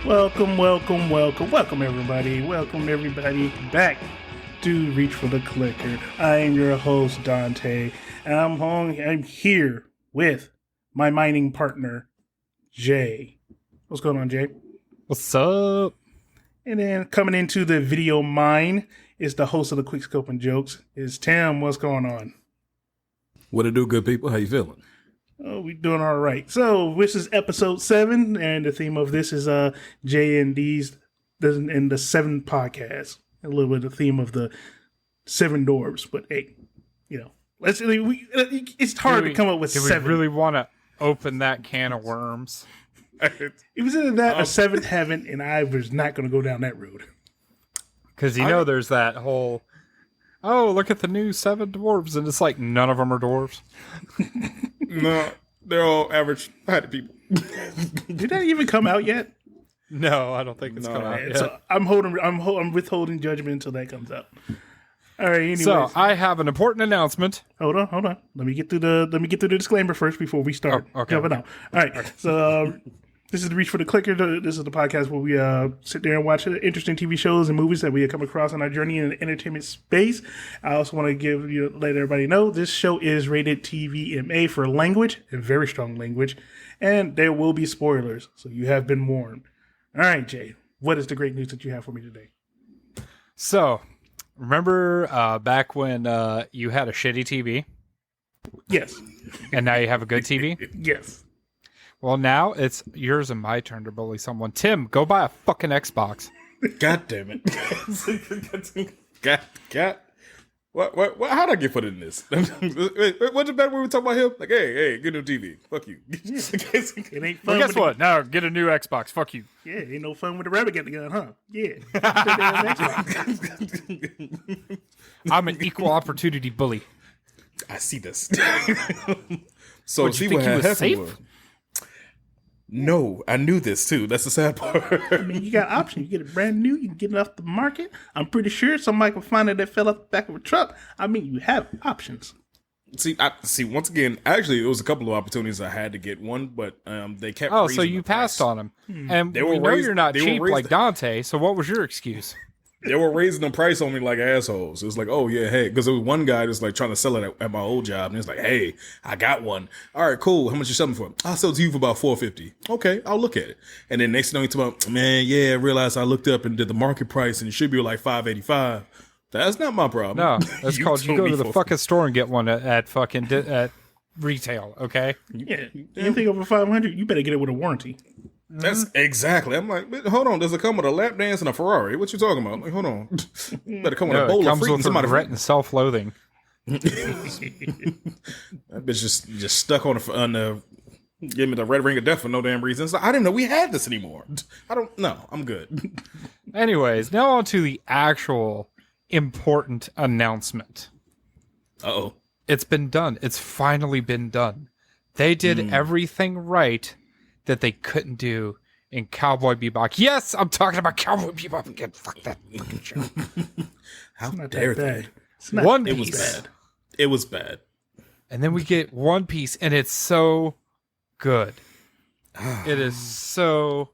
Welcome everybody back to Reach for the Clicker. I am your host, Dante, and I'm here with my mining partner, Jay. What's going on, Jay? What's up? And then coming into the video mine is the host of the Quick Scope and Jokes, is Tim. What's going on? What it do, good people? How you feeling? Oh, we doing all right. So this is episode 7, and the theme of this is J and D's in the 7 podcast. A little bit of the theme of the 7 dwarves, but hey, you know, it's hard to come up with 7. Do we really want to open that can of worms? It was either that or 7th Heaven, and I was not going to go down that road. Because there's that whole, oh, look at the new 7 dwarves, and it's like none of them are dwarves. No, they're all average heighted people. Did that even come out yet? No, I don't think it's come out yet. So I'm withholding judgment until that comes out. All right. Anyways. So I have an important announcement. Hold on. Let me get through the disclaimer first before we start. Oh, okay. Jumping out. All right. So this is the Reach for the Clicker. This is the podcast where we sit there and watch interesting TV shows and movies that we have come across on our journey in the entertainment space. I also want to let everybody know this show is rated TVMA for language, and very strong language, and there will be spoilers, so you have been warned. All right, Jay, what is the great news that you have for me today? So, remember back when you had a shitty TV? Yes. And now you have a good TV? Yes. Well, now it's yours and my turn to bully someone. Tim, go buy a fucking Xbox. God damn it. God. What? How'd I get put in this? What's the bad when we talk about him? Like, hey, get a new TV. Fuck you. It ain't fun. Well, guess what? Now get a new Xbox. Fuck you. Yeah, ain't no fun with the rabbit getting the gun, huh? Yeah. I'm an equal opportunity bully. I see this. So What, see you think what he was happened safe? was. No, I knew this too. That's the sad part. I mean, you got options. You get it brand new. You can get it off the market. I'm pretty sure somebody can find it that fell off the back of a truck. I mean, you have options. See. Once again, actually, it was a couple of opportunities I had to get one, but they kept. Oh, so raising you the price. passed on them, and They we were know raised- you're not they were cheap raised- like Dante. So what was your excuse? They were raising the price on me like assholes. It was like, oh yeah, hey, because there was one guy that's like trying to sell it at my old job, and it's like, hey, I got one. All right, cool. How much you selling for? I'll sell it to you for about $450. Okay, I'll look at it. And then next thing you talk about, man, yeah, I realized I looked up and did the market price, and it should be like $585. That's not my problem. No, that's called you told go me to the for- fucking store and get one at fucking at retail. Okay. Yeah. Anything over 500, you better get it with a warranty. That's exactly. I'm like, hold on. Does it come with a lap dance and a Ferrari? What you talking about? I'm like, hold on. Better come with a No, bowl it of comes fruit and with somebody. regret and self-loathing. That bitch just stuck on the give me the red ring of death for no damn reason. So I didn't know we had this anymore. I don't know. I'm good. Anyways, now on to the actual important announcement. Uh-oh. It's been done. It's finally been done. They did everything right that they couldn't do in Cowboy Bebop. Yes, I'm talking about Cowboy Bebop again. Fuck that fucking show. How Not dare that they? bad. It's not One It was Piece. bad. It was bad. And then we get One Piece, and it's so good. It is so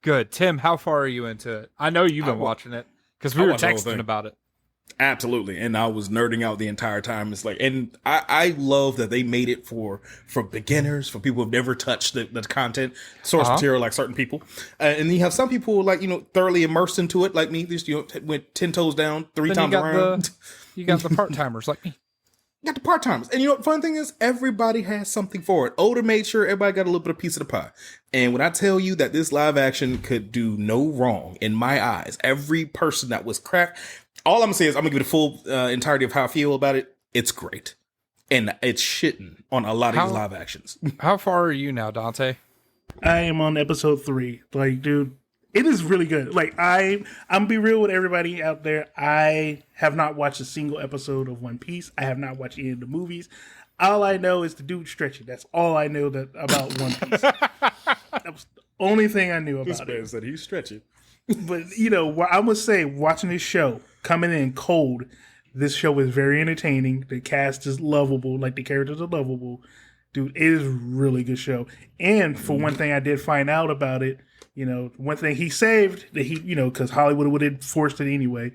good. Tim, how far are you into it? I know you've been watching it because we I were watched the whole texting thing. about it. Absolutely. And I was nerding out the entire time. It's like, and I love that they made it for beginners, for people who've never touched the content, source material, like certain people. And you have some people like, thoroughly immersed into it, like me. Just, went 10 toes down, 3 Then times around. You got the part-timers like me. Got the part-timers. And the fun thing is, everybody has something for it. Oda made sure everybody got a little bit of piece of the pie. And when I tell you that this live action could do no wrong in my eyes, every person that was craft, all I'm going to say is I'm going to give you the full entirety of how I feel about it. It's great. And it's shitting on a lot of these live actions. How far are you now, Dante? I am on episode 3. Like, dude, it is really good. Like, I'm be real with everybody out there. I have not watched a single episode of One Piece. I have not watched any of the movies. All I know is the dude stretching. That's all I know about One Piece. That was the only thing I knew about This man said he's stretching. But, I must say, watching this show, coming in cold, this show is very entertaining. The cast is lovable. Like, the characters are lovable. Dude, it is a really good show. And for one thing I did find out about it, one thing he saved that he, because Hollywood would have forced it anyway.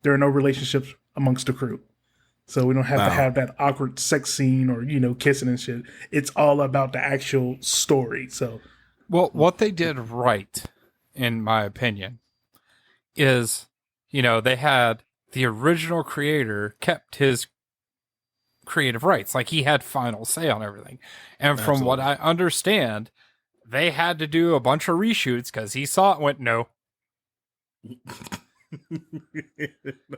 There are no relationships amongst the crew. So we don't have to have that awkward sex scene or, kissing and shit. It's all about the actual story. So, well, what they did right, in my opinion, is, they had the original creator kept his creative rights. Like, he had final say on everything. And from what I understand, they had to do a bunch of reshoots because he saw it and went, no.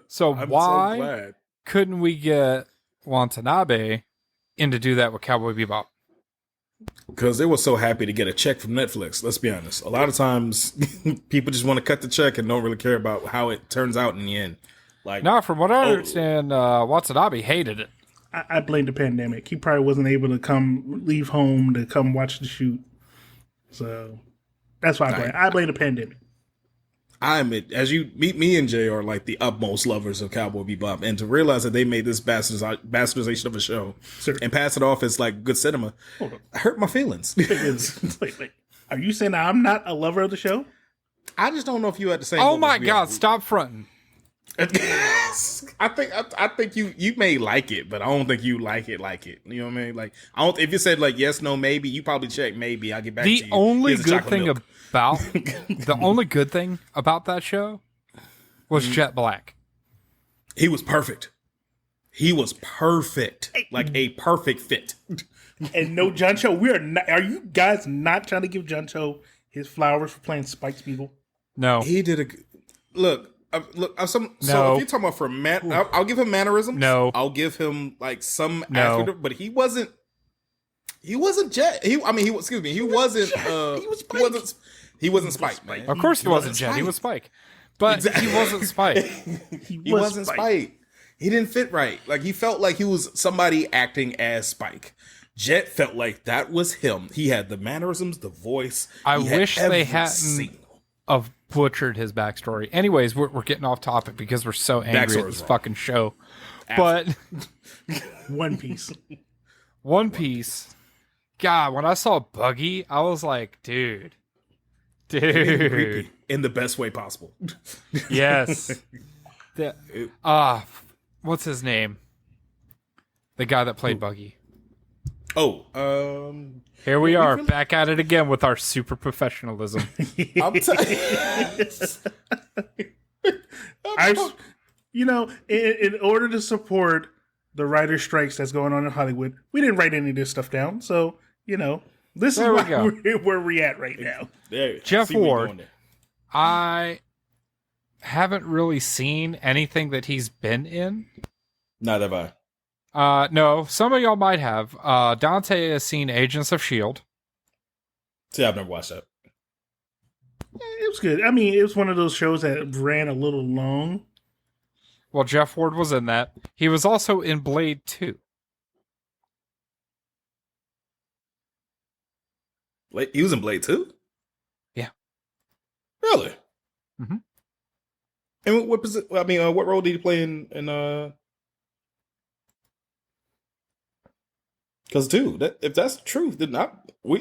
So why couldn't we get Watanabe in to do that with Cowboy Bebop? Because they were so happy to get a check from Netflix. Let's be honest. A lot of times, people just want to cut the check and don't really care about how it turns out in the end. Like, no, from what I understand, Watanabe hated it. I blame the pandemic. He probably wasn't able to leave home to come watch the shoot. So that's why I blame the pandemic. As you meet me and Jay are like the utmost lovers of Cowboy Bebop, and to realize that they made this bastardization of a show and pass it off as like good cinema, hurt my feelings. Wait. Are you saying I'm not a lover of the show? I just don't know if you had the same. Oh my God! Stop fronting. I think you may like it, but I don't think you like it. You know what I mean? Like, I don't. If you said like yes, no, maybe, you probably check maybe. I'll get back to you. The only good thing about that show was Jet Black. He was perfect. Like a perfect fit. And no John Cho. Are you guys not trying to give John Cho his flowers for playing Spike's people? No, he did a look. So if you're talking about I'll give him mannerisms. No, I'll give him like some aspect, but he wasn't Jet. He wasn't. He wasn't Spike, man. Of course he wasn't Jet. He was Spike, but he wasn't Spike. He wasn't Spike. He didn't fit right. Like, he felt like he was somebody acting as Spike. Jet felt like that was him. He had the mannerisms, the voice. I wish they hadn't of butchered his backstory. Anyways, we're getting off topic because we're so angry at this fucking show. Absolutely. But One Piece. God, when I saw Buggy, I was like, dude. In the best way possible. Yes. What's his name? The guy that played Buggy. Here we are, back at it again with our super professionalism. In order to support the writer strikes that's going on in Hollywood, we didn't write any of this stuff down. So, this is where we're at right now. Jeff Ward, I haven't really seen anything that he's been in. Neither have I. No, some of y'all might have. Dante has seen Agents of S.H.I.E.L.D. See, I've never watched that. It was good. I mean, it was one of those shows that ran a little long. Well, Jeff Ward was in that. He was also in Blade 2. He was in Blade 2? Yeah. Really? Mm-hmm. And what role did he play in Because, dude, if that's the truth, then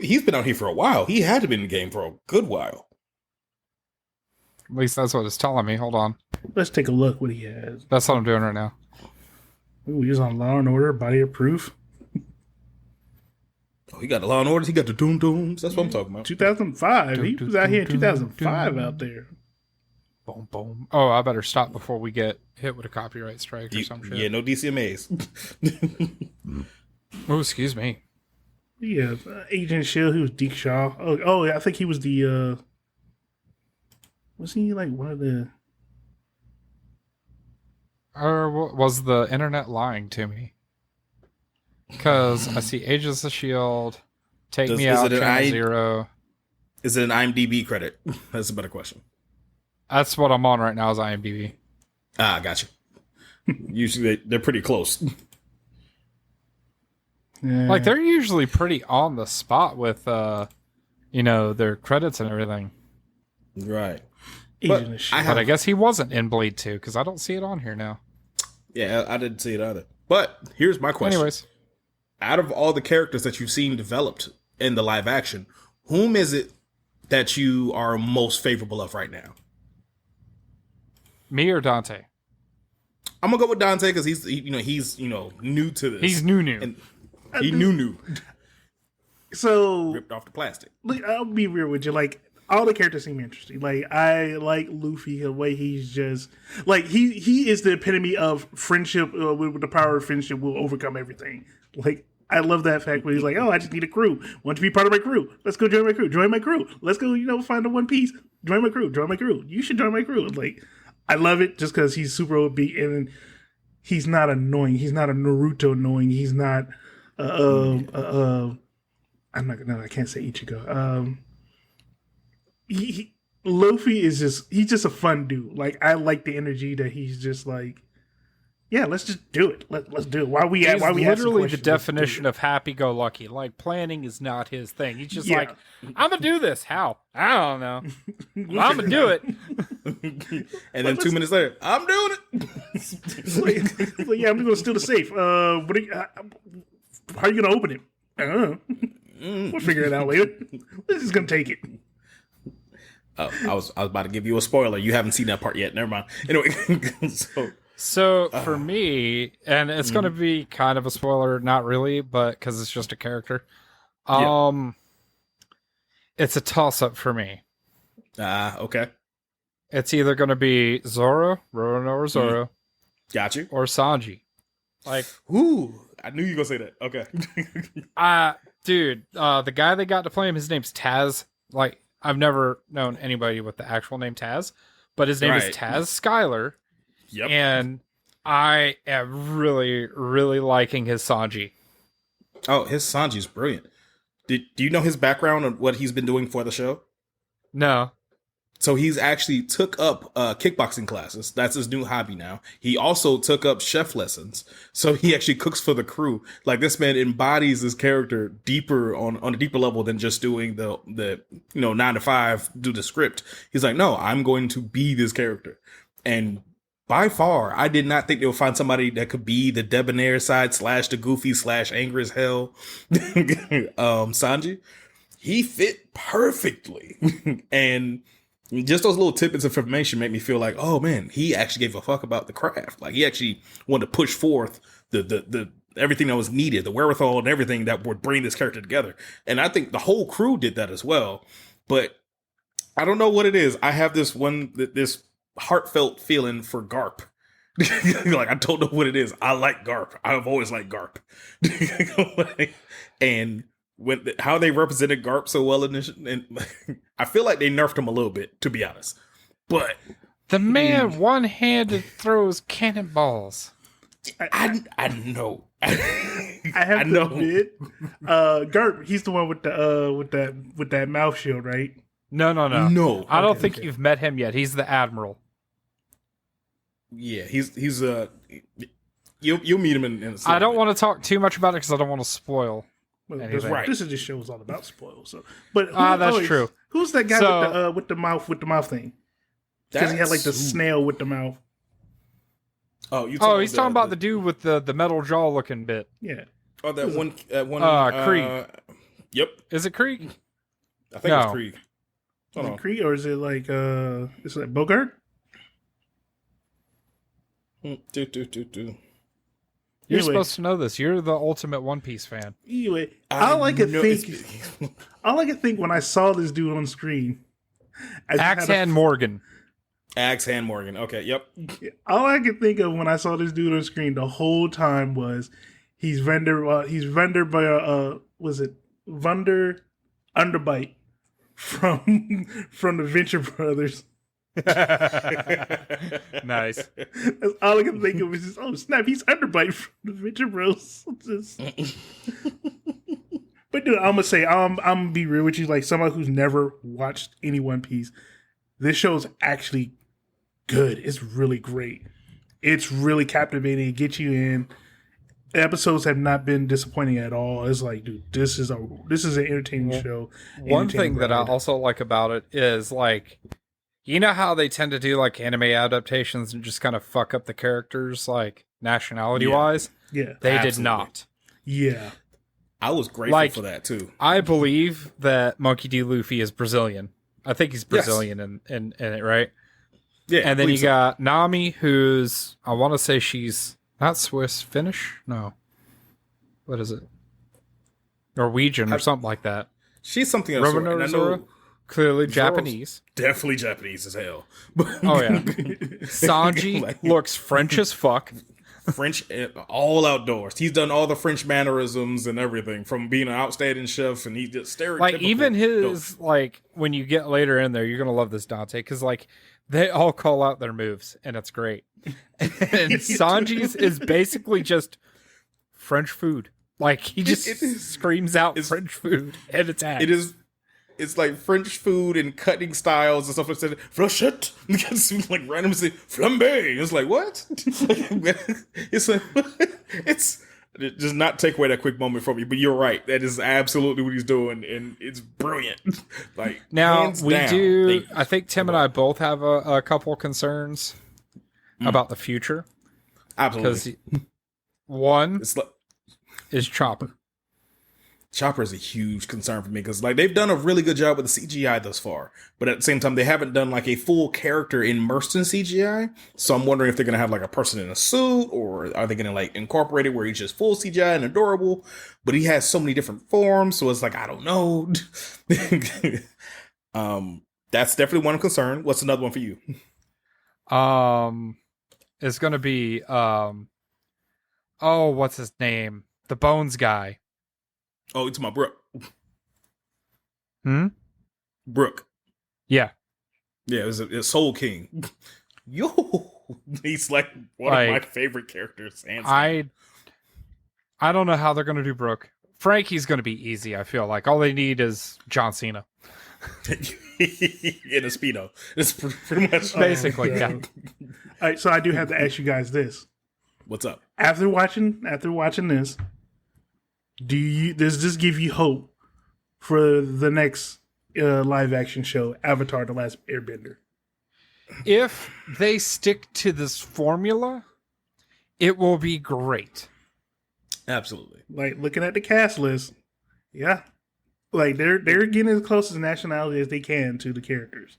he's been out here for a while. He had to be in the game for a good while. At least that's what it's telling me. Hold on. Let's take a look what he has. That's what I'm doing right now. Ooh, he's on Law and Order, Body of Proof. He got the Law and Orders. He got the Doom Dooms. That's what I'm talking about. 2005. He was out here in 2005 out there. Boom, boom. Oh, I better stop before we get hit with a copyright strike or some shit. Yeah, no DCMAs. Oh, excuse me. Yeah, Agent S.H.I.E.L.D., he was Deke Shaw. Oh, I think he was the, was he like one of the... Or was the internet lying to me? Because I see Agents of S.H.I.E.L.D., Take Me Out, Channel Zero. Is it an IMDb credit? That's a better question. That's what I'm on right now is IMDb. Ah, gotcha. Usually they're pretty close. Like, they're usually pretty on the spot with, their credits and everything. Right. But I guess he wasn't in Blade 2, because I don't see it on here now. Yeah, I didn't see it either. But here's my question. Anyways. out of all the characters that you've seen developed in the live action, whom is it that you are most favorable of right now? Me or Dante? I'm gonna go with Dante because he's new to this. He's new. And he new. So Ripped off the plastic. look, I'll be real with you. Like, all the characters seem interesting. Like, I like Luffy, the way he's just like he is the epitome of friendship. With the power of friendship, will overcome everything. Like, I love that fact where he's like, "Oh, I just need a crew. Want to be part of my crew? Let's go join my crew. Join my crew. Let's go. Find the One Piece. Join my crew. Join my crew. You should join my crew." Like, I love it just because he's super OB and he's not annoying. He's not a Naruto annoying. He's not. I'm not gonna. I can't say Ichigo. Luffy is he's just a fun dude. Like, I like the energy that he's just like, yeah, let's just do it. Let's do it. Why we literally the definition of happy-go-lucky. Like, planning is not his thing. He's just like, I'm gonna do this. How? I don't know. I'm gonna do it. And then 2 minutes later, I'm doing it. Like, yeah, I'm gonna steal the safe. How are you gonna open it? I don't know. We'll figure it out later. We're just gonna take it. Oh, I was about to give you a spoiler. You haven't seen that part yet. Never mind. Anyway, so for me, and it's going to be kind of a spoiler, not really, but because it's just a character. It's a toss-up for me. Okay. It's either going to be Zoro, Roronoa Zoro, Got you. or Sanji. Like, Ooh, I knew you were gonna say that. Okay. Dude, the guy they got to play him, his name's Taz. Like, I've never known anybody with the actual name Taz, but his name is Taz Skylar. Yep. And I am really, really liking his Sanji. Oh, his Sanji's brilliant. Do you know his background and what he's been doing for the show? No. So he's actually took up kickboxing classes. That's his new hobby now. He also took up chef lessons. So he actually cooks for the crew. Like, this man embodies this character deeper on a deeper level than just doing the 9 to 5, do the script. He's like, no, I'm going to be this character. And by far, I did not think they would find somebody that could be the debonair side / the goofy / angry as hell Sanji. He fit perfectly. And just those little tidbits of information make me feel like, oh man, he actually gave a fuck about the craft. Like, he actually wanted to push forth the everything that was needed, the wherewithal and everything that would bring this character together. And I think the whole crew did that as well. But I don't know what it is. I have this heartfelt feeling for Garp. Like, I don't know what it is. I like Garp. I've always liked Garp. And how they represented Garp so well in this, and I feel like they nerfed him a little bit, to be honest. But the man one-handed throws cannonballs. I know. I have to admit, Garp, he's the one with that mouth shield, right? No. No. I don't think you've met him yet. He's the Admiral. Yeah, he's you'll meet him in I don't want to talk too much about it because I don't want to spoil. That's right. This is this show is all about spoil. So, but that's true. Who's that guy with the mouth thing? Because he had like the snail with the mouth. Oh, he's talking about the dude with the metal jaw looking bit. Yeah. Oh, that one. Krieg. Yep. Is it Krieg? I think it's Krieg. Is it Krieg or is it like is it Bogart? You're supposed to know this. You're the ultimate One Piece fan. Anyway, all I could think when I saw this dude on screen, Axe-Hand Morgan. Axe-Hand Morgan. Okay, yep. All I could think of when I saw this dude on screen the whole time was he's rendered by was it Vunder Underbite from the Venture Brothers. Nice. That's all I can think of is just, oh snap, he's Underbite from the Venture Bros. But dude, I'm gonna say, I'm gonna be real with you, like somebody who's never watched any One Piece, this show's actually good. It's really great. It's really captivating. It gets you in. Episodes have not been disappointing at all. It's like, dude, this is an entertaining show. One thing that I also like about it is, like, you know how they tend to do like anime adaptations and just kind of fuck up the characters, like nationality wise? Yeah. They did not. Yeah. I was grateful for that too. I believe that Monkey D. Luffy is Brazilian. I think he's Brazilian in it, right? Yeah. And then you got Nami, who's, I want to say she's not Swiss, Finnish? No. What is it? Norwegian or something like that. She's something else. Romano Zoro? Clearly Japanese. Definitely Japanese as hell. Oh, yeah. Sanji looks French as fuck. French, all outdoors. He's done all the French mannerisms and everything from being an outstanding chef, and he just stereotypical. Like, even his, like, when you get later in there, you're going to love this Dante, because, like, they all call out their moves, and it's great. And Sanji's is basically just French food. Like, he just screams out French food and attacks. It's like French food and cutting styles and stuff like that. Frochette, like randomly say flambe. It's like what? It's like it's just not take away that quick moment from you. But you're right. That is absolutely what he's doing, and it's brilliant. Like now we down, do. I think Tim and I both have a couple concerns about the future. Absolutely. Because one is Chopper. Chopper is a huge concern for me because like they've done a really good job with the CGI thus far, but at the same time they haven't done like a full character immersed in CGI. So I'm wondering if they're gonna have like a person in a suit, or are they gonna like incorporate it where he's just full CGI and adorable, but he has so many different forms, so it's like I don't know. That's definitely one concern. What's another one for you? It's gonna be what's his name? The Bones guy. Oh, it's my Brooke. Hmm? Brooke. Yeah. Yeah, it's Soul King. Yo! He's like one of my favorite characters. I don't know how they're going to do Brooke. Frankie's going to be easy, I feel like. All they need is John Cena. In a Speedo. It's pretty much... Basically, yeah. All right, so I do have to ask you guys this. What's up? After watching this, does this give you hope for the next live action show, Avatar: The Last Airbender? If they stick to this formula, it will be great. Absolutely. Like looking at the cast list, yeah, like they're getting as close as nationality as they can to the characters.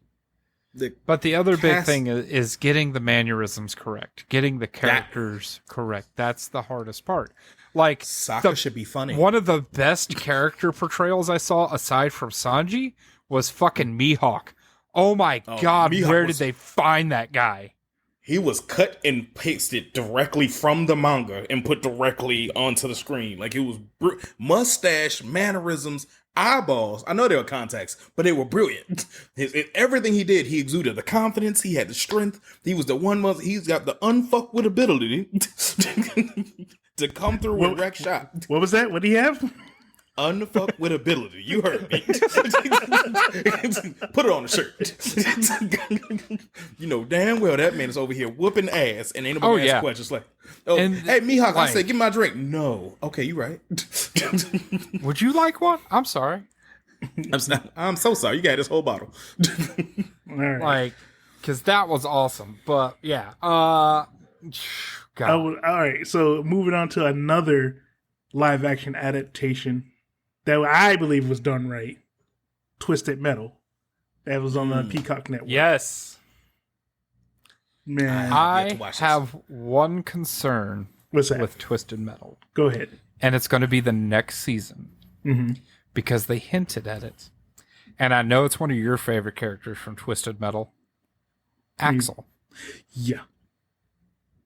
But the other big thing is getting the mannerisms correct, getting the characters correct. That's the hardest part. Like, Sokka should be funny. One of the best character portrayals I saw, aside from Sanji, was fucking Mihawk. Oh my god, where did they find that guy? He was cut and pasted directly from the manga and put directly onto the screen. Like, it was mustache, mannerisms, eyeballs. I know they were contacts, but they were brilliant. Everything he did, he exuded the confidence. He had the strength. He was the one. He's got the unfuck with ability to come through with wreck shot. What was that? What do you have? Unfuck with ability. You heard me. Put it on the shirt. You know damn well that man is over here whooping ass and ain't nobody asking questions like, hey Mihawk, I said, give me my drink. No. Okay, you right. Would you like one? I'm sorry. I'm so sorry. You got this whole bottle. All right. Like, because that was awesome. But yeah. God. All right. So moving on to another live action adaptation that I believe was done right. Twisted Metal. That was on the Peacock network. Yes. Man. I have one concern What's that? with Twisted Metal. Go ahead. And it's going to be the next season. Mm-hmm. Because they hinted at it. And I know it's one of your favorite characters from Twisted Metal. Axel. Yeah.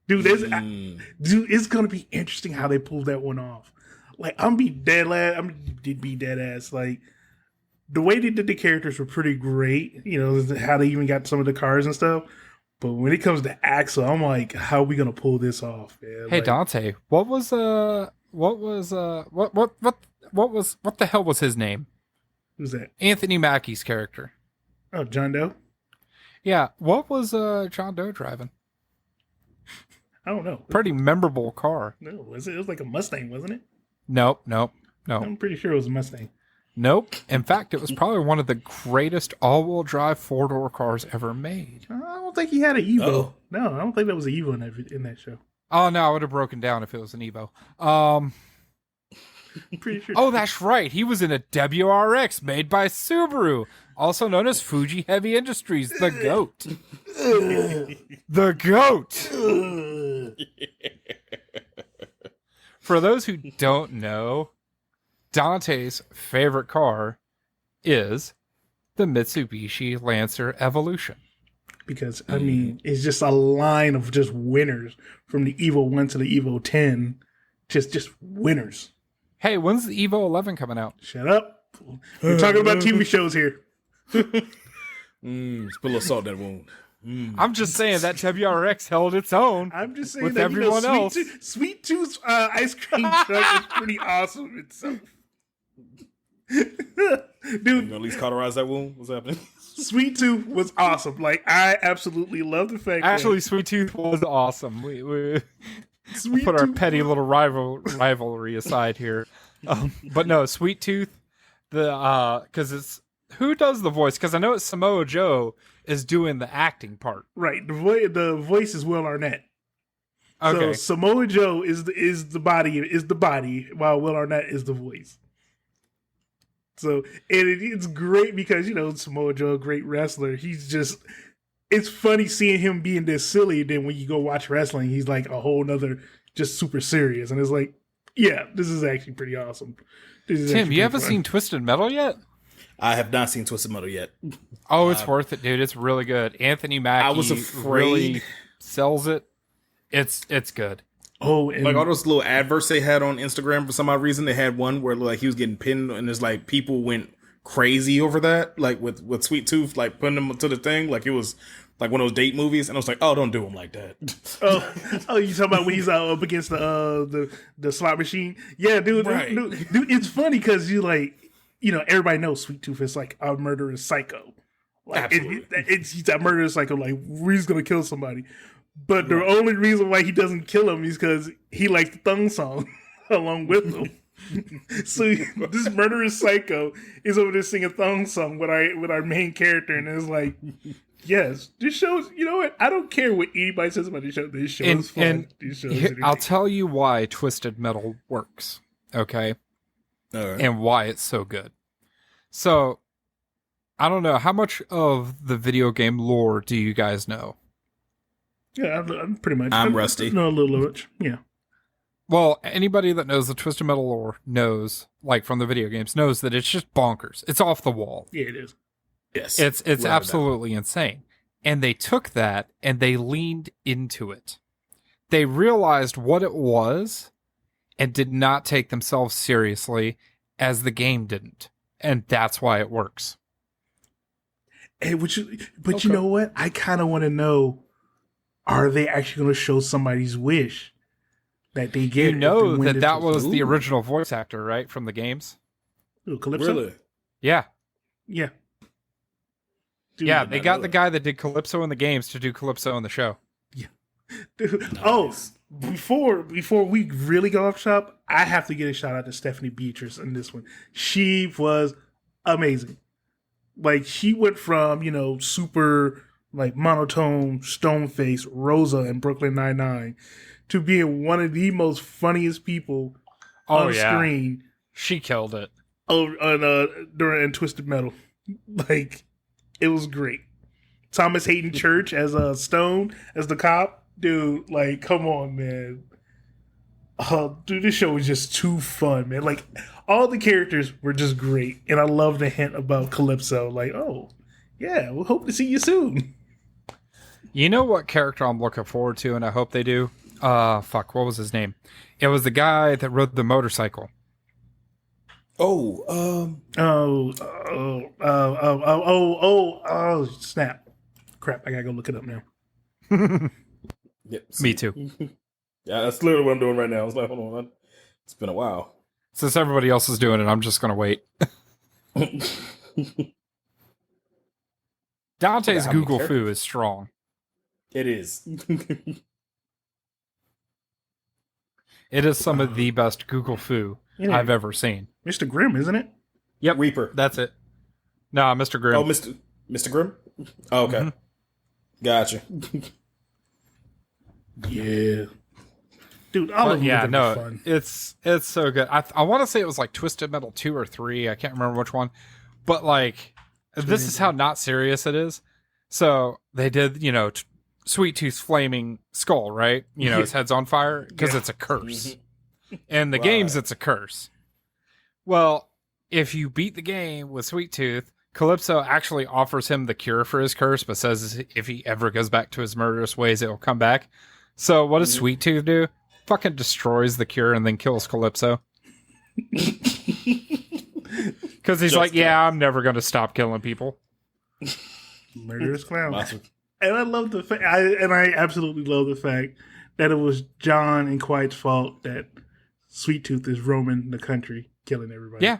Dude, it's going to be interesting how they pull that one off. Like, I'm be dead ass. Like, the way they did the characters were pretty great. You know, how they even got some of the cars and stuff. But when it comes to Axel, I'm like, how are we gonna pull this off, man? Hey, like, Dante, what the hell was his name? Who's that? Anthony Mackie's character. Oh, John Doe? Yeah, what was John Doe driving? I don't know. Pretty memorable car. No, it was like a Mustang, wasn't it? Nope. I'm pretty sure it was a Mustang. Nope. In fact, it was probably one of the greatest all-wheel drive four-door cars ever made. I don't think he had an Evo. Oh. No, I don't think that was an Evo in that show. Oh, no, I would have broken down if it was an Evo. Pretty sure. Oh, that's right. He was in a WRX made by Subaru, also known as Fuji Heavy Industries, the GOAT. The GOAT. For those who don't know, Dante's favorite car is the Mitsubishi Lancer Evolution. Because, I mean, it's just a line of just winners from the Evo 1 to the Evo 10. Just winners. Hey, when's the Evo 11 coming out? Shut up. We're talking about TV shows here. Just put a little salt in that wound. I'm just saying that WRX held its own. I'm just saying with that everyone else. Sweet Tooth's ice cream truck is pretty awesome itself. You Dude, gonna at least cauterize that wound? What's happening? Sweet Tooth was awesome. I absolutely love the fact Actually, Sweet Tooth was awesome. We Sweet put our Tooth petty little rivalry aside here. But no, Sweet Tooth, because it's who does the voice? Because I know it's Samoa Joe is doing the acting part. Right. The voice is Will Arnett. Okay. So Samoa Joe is the body, while Will Arnett is the voice. So it's great because Samoa Joe, a great wrestler. It's funny seeing him being this silly. Then when you go watch wrestling, he's like a whole nother, just super serious. And it's like, yeah, this is actually pretty awesome. Tim, you haven't seen Twisted Metal yet? I have not seen Twisted Metal yet. Oh, it's worth it, dude. It's really good. Anthony Mackie I was afraid. really sells it. It's good. Oh, and Like all those little adverts they had on Instagram for some odd reason, they had one where like he was getting pinned, and there's like people went crazy over that, like with Sweet Tooth, like putting him to the thing, like it was like one of those date movies, and I was like, oh, don't do him like that. oh, you talking about when he's up against the slot machine? Yeah, dude, Right. dude, it's funny because everybody knows Sweet Tooth is like a murderous psycho. Like Absolutely. he's that murderous psycho. Like he's gonna kill somebody. But the only reason why he doesn't kill him is because he likes the thong song along with him. So this murderous psycho is over there singing a thong song with our main character, and it's like, yes, this show's. You know what? I don't care what anybody says about this show. This show is fun. And This show is I'll tell you why Twisted Metal works, okay? All right. And why it's so good. So, I don't know, how much of the video game lore do you guys know? Yeah, I'm pretty much. I'm rusty. No, a little bit. Yeah. Well, anybody that knows the Twisted Metal lore knows, like from the video games, knows that it's just bonkers. It's off the wall. Yeah, it is. Yes, It's Without a doubt. absolutely insane. And they took that and they leaned into it. They realized what it was and did not take themselves seriously, as the game didn't. And that's why it works. Hey, but Okay. you know what? I kind of want to know: are they actually going to show somebody's wish that they get? You if know they win that this- was the Ooh. original voice actor, right, from the games? Ooh, Calypso? Really? Yeah. Yeah. Dude, Yeah, did they not got know the that. guy that did Calypso in the games to do Calypso in the show. Dude. Nice. Oh, before we really go off shop, I have to get a shout out to Stephanie Beatrice in this one. She was amazing. Like she went from super like monotone stone face Rosa in Brooklyn Nine-Nine to being one of the most funniest people on screen. She killed it. During Twisted Metal. Like it was great. Thomas Hayden Church as Stone as the cop. Dude, like, come on, man. Dude, this show was just too fun, man. Like, all the characters were just great. And I love the hint about Calypso. Like, oh, yeah, we'll hope to see you soon. You know what character I'm looking forward to, and I hope they do? What was his name? It was the guy that rode the motorcycle. Oh, Snap. Crap, I gotta go look it up now. yep. Me too. Yeah, that's literally what I'm doing right now. I was like, hold on, it's been a while. Since everybody else is doing it, I'm just going to wait. Dante's How many Google characters? Foo is strong. It is. It is some of the best Google Foo Yeah. I've ever seen. Mr. Grimm, isn't it? Yep, Reaper. that's it. Nah, Mr. Grimm. Oh, Mr. Grimm. Oh, okay, Mhm. gotcha. Yeah. Dude, all of them are gonna be fun. it's so good. I want to say it was like Twisted Metal 2 or 3. I can't remember which one. But like, this is how not serious it is. So they did, Sweet Tooth's flaming skull, right? His head's on fire because it's a curse. In the games, it's a curse. Well, if you beat the game with Sweet Tooth, Calypso actually offers him the cure for his curse, but says if he ever goes back to his murderous ways, it will come back. So what does Sweet Tooth do? Fucking destroys the cure and then kills Calypso. Because he's like, I'm never going to stop killing people. Murderous clown. Awesome. And I love the fact, I absolutely love the fact that it was John and Quiet's fault that Sweet Tooth is roaming the country, killing everybody. Yeah.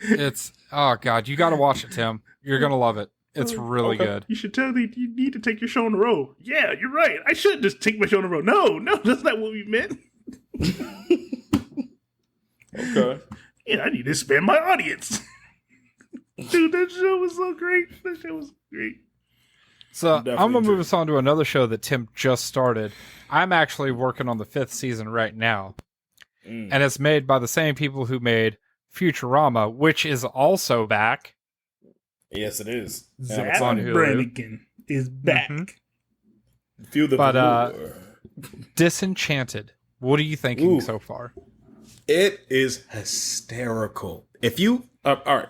It's, oh God, you got to watch it, Tim. You're going to love it. It's really good. You should tell me you need to take your show on the road. Yeah, you're right. I should just take my show on the road. No, that's not what we meant. Okay. Yeah, I need to expand my audience. Dude, that show was so great. So I'm going to move us on to another show that Tim just started. I'm actually working on the 5th season right now. And it's made by the same people who made Futurama, which is also back. Yes, it is. Zach Brannigan is back. Feel the Disenchanted. What are you thinking so far? It is hysterical. If you all right,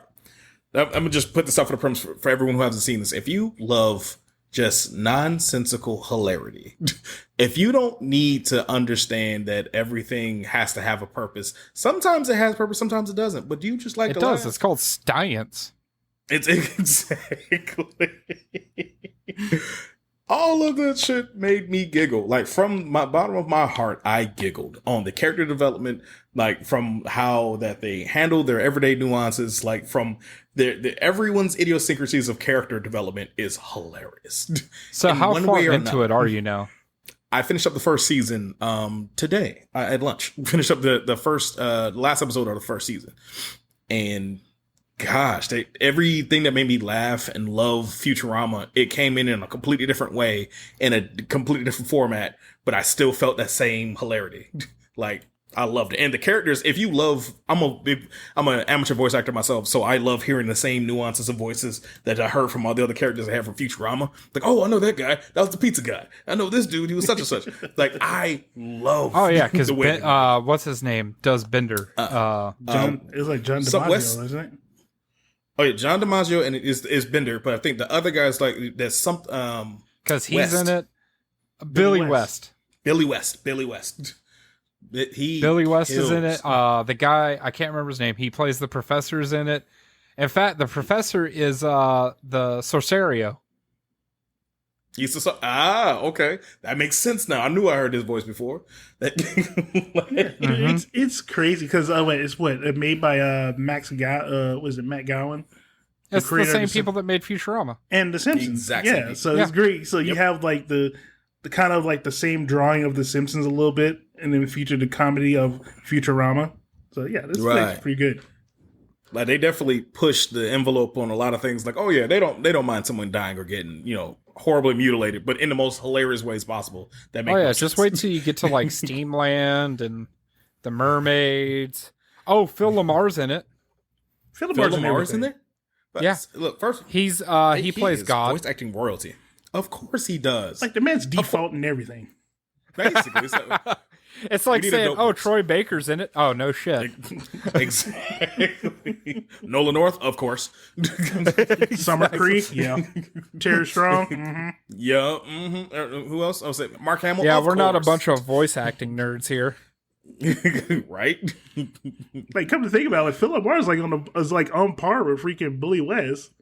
I'm gonna just put this out for the premise for everyone who hasn't seen this. If you love just nonsensical hilarity, if you don't need to understand that everything has to have a purpose, sometimes it has purpose, sometimes it doesn't. But do you just like it does? Laugh? It's called science. It's exactly. All of that shit made me giggle. Like, from my bottom of my heart, I giggled on the character development, like from how that they handle their everyday nuances, like from everyone's idiosyncrasies of character development is hilarious. So how far into it are you now? I finished up the first season today at lunch. Finished up the first last episode of the first season. And gosh, everything that made me laugh and love Futurama, it came in a completely different way, in a completely different format, but I still felt that same hilarity. Like, I loved it. And the characters, if you love, I'm an amateur voice actor myself, so I love hearing the same nuances of voices that I heard from all the other characters I had from Futurama. Like, oh, I know that guy. That was the pizza guy. I know this dude. He was such and such. Like, I love. Oh yeah, because what's his name? Does Bender? John. It's like John DiMaggio, isn't it? Oh yeah, John DiMaggio and is Bender, but I think the other guy's like there's some because he's in it. Billy West. Billy West. Billy West is in it. The guy, I can't remember his name. He plays the professor's in it. In fact, the professor is the Sorcerio. Okay, that makes sense now. I knew I heard his voice before. It's crazy because it's made by Matt Gowan? It's the same people that made Futurama and The Simpsons. Exactly. Yeah, so it's great. So you have like the kind of like the same drawing of The Simpsons a little bit, and then featured the comedy of Futurama. So yeah, this is pretty good. Like, they definitely push the envelope on a lot of things. Like, oh yeah, they don't mind someone dying or getting horribly mutilated, but in the most hilarious ways possible. That makes sense. Just wait till you get to like Steamland and the mermaids. Oh, Phil Lamar's in it. Phil Lamar's in there. But yeah, look, first he plays God. Voice acting royalty. Of course he does. Like, the man's default and everything. Basically. It's like saying, Troy Baker's in it. Oh, no shit. Exactly. Nolan North, of course. Summer Creek, yeah. Terry Strong, mm-hmm. Yeah, mm-hmm. Who else? I was saying Mark Hamill. Yeah, we're not a bunch of voice acting nerds here. Right? Like, come to think about it, Philip Morris is on par with freaking Billy West.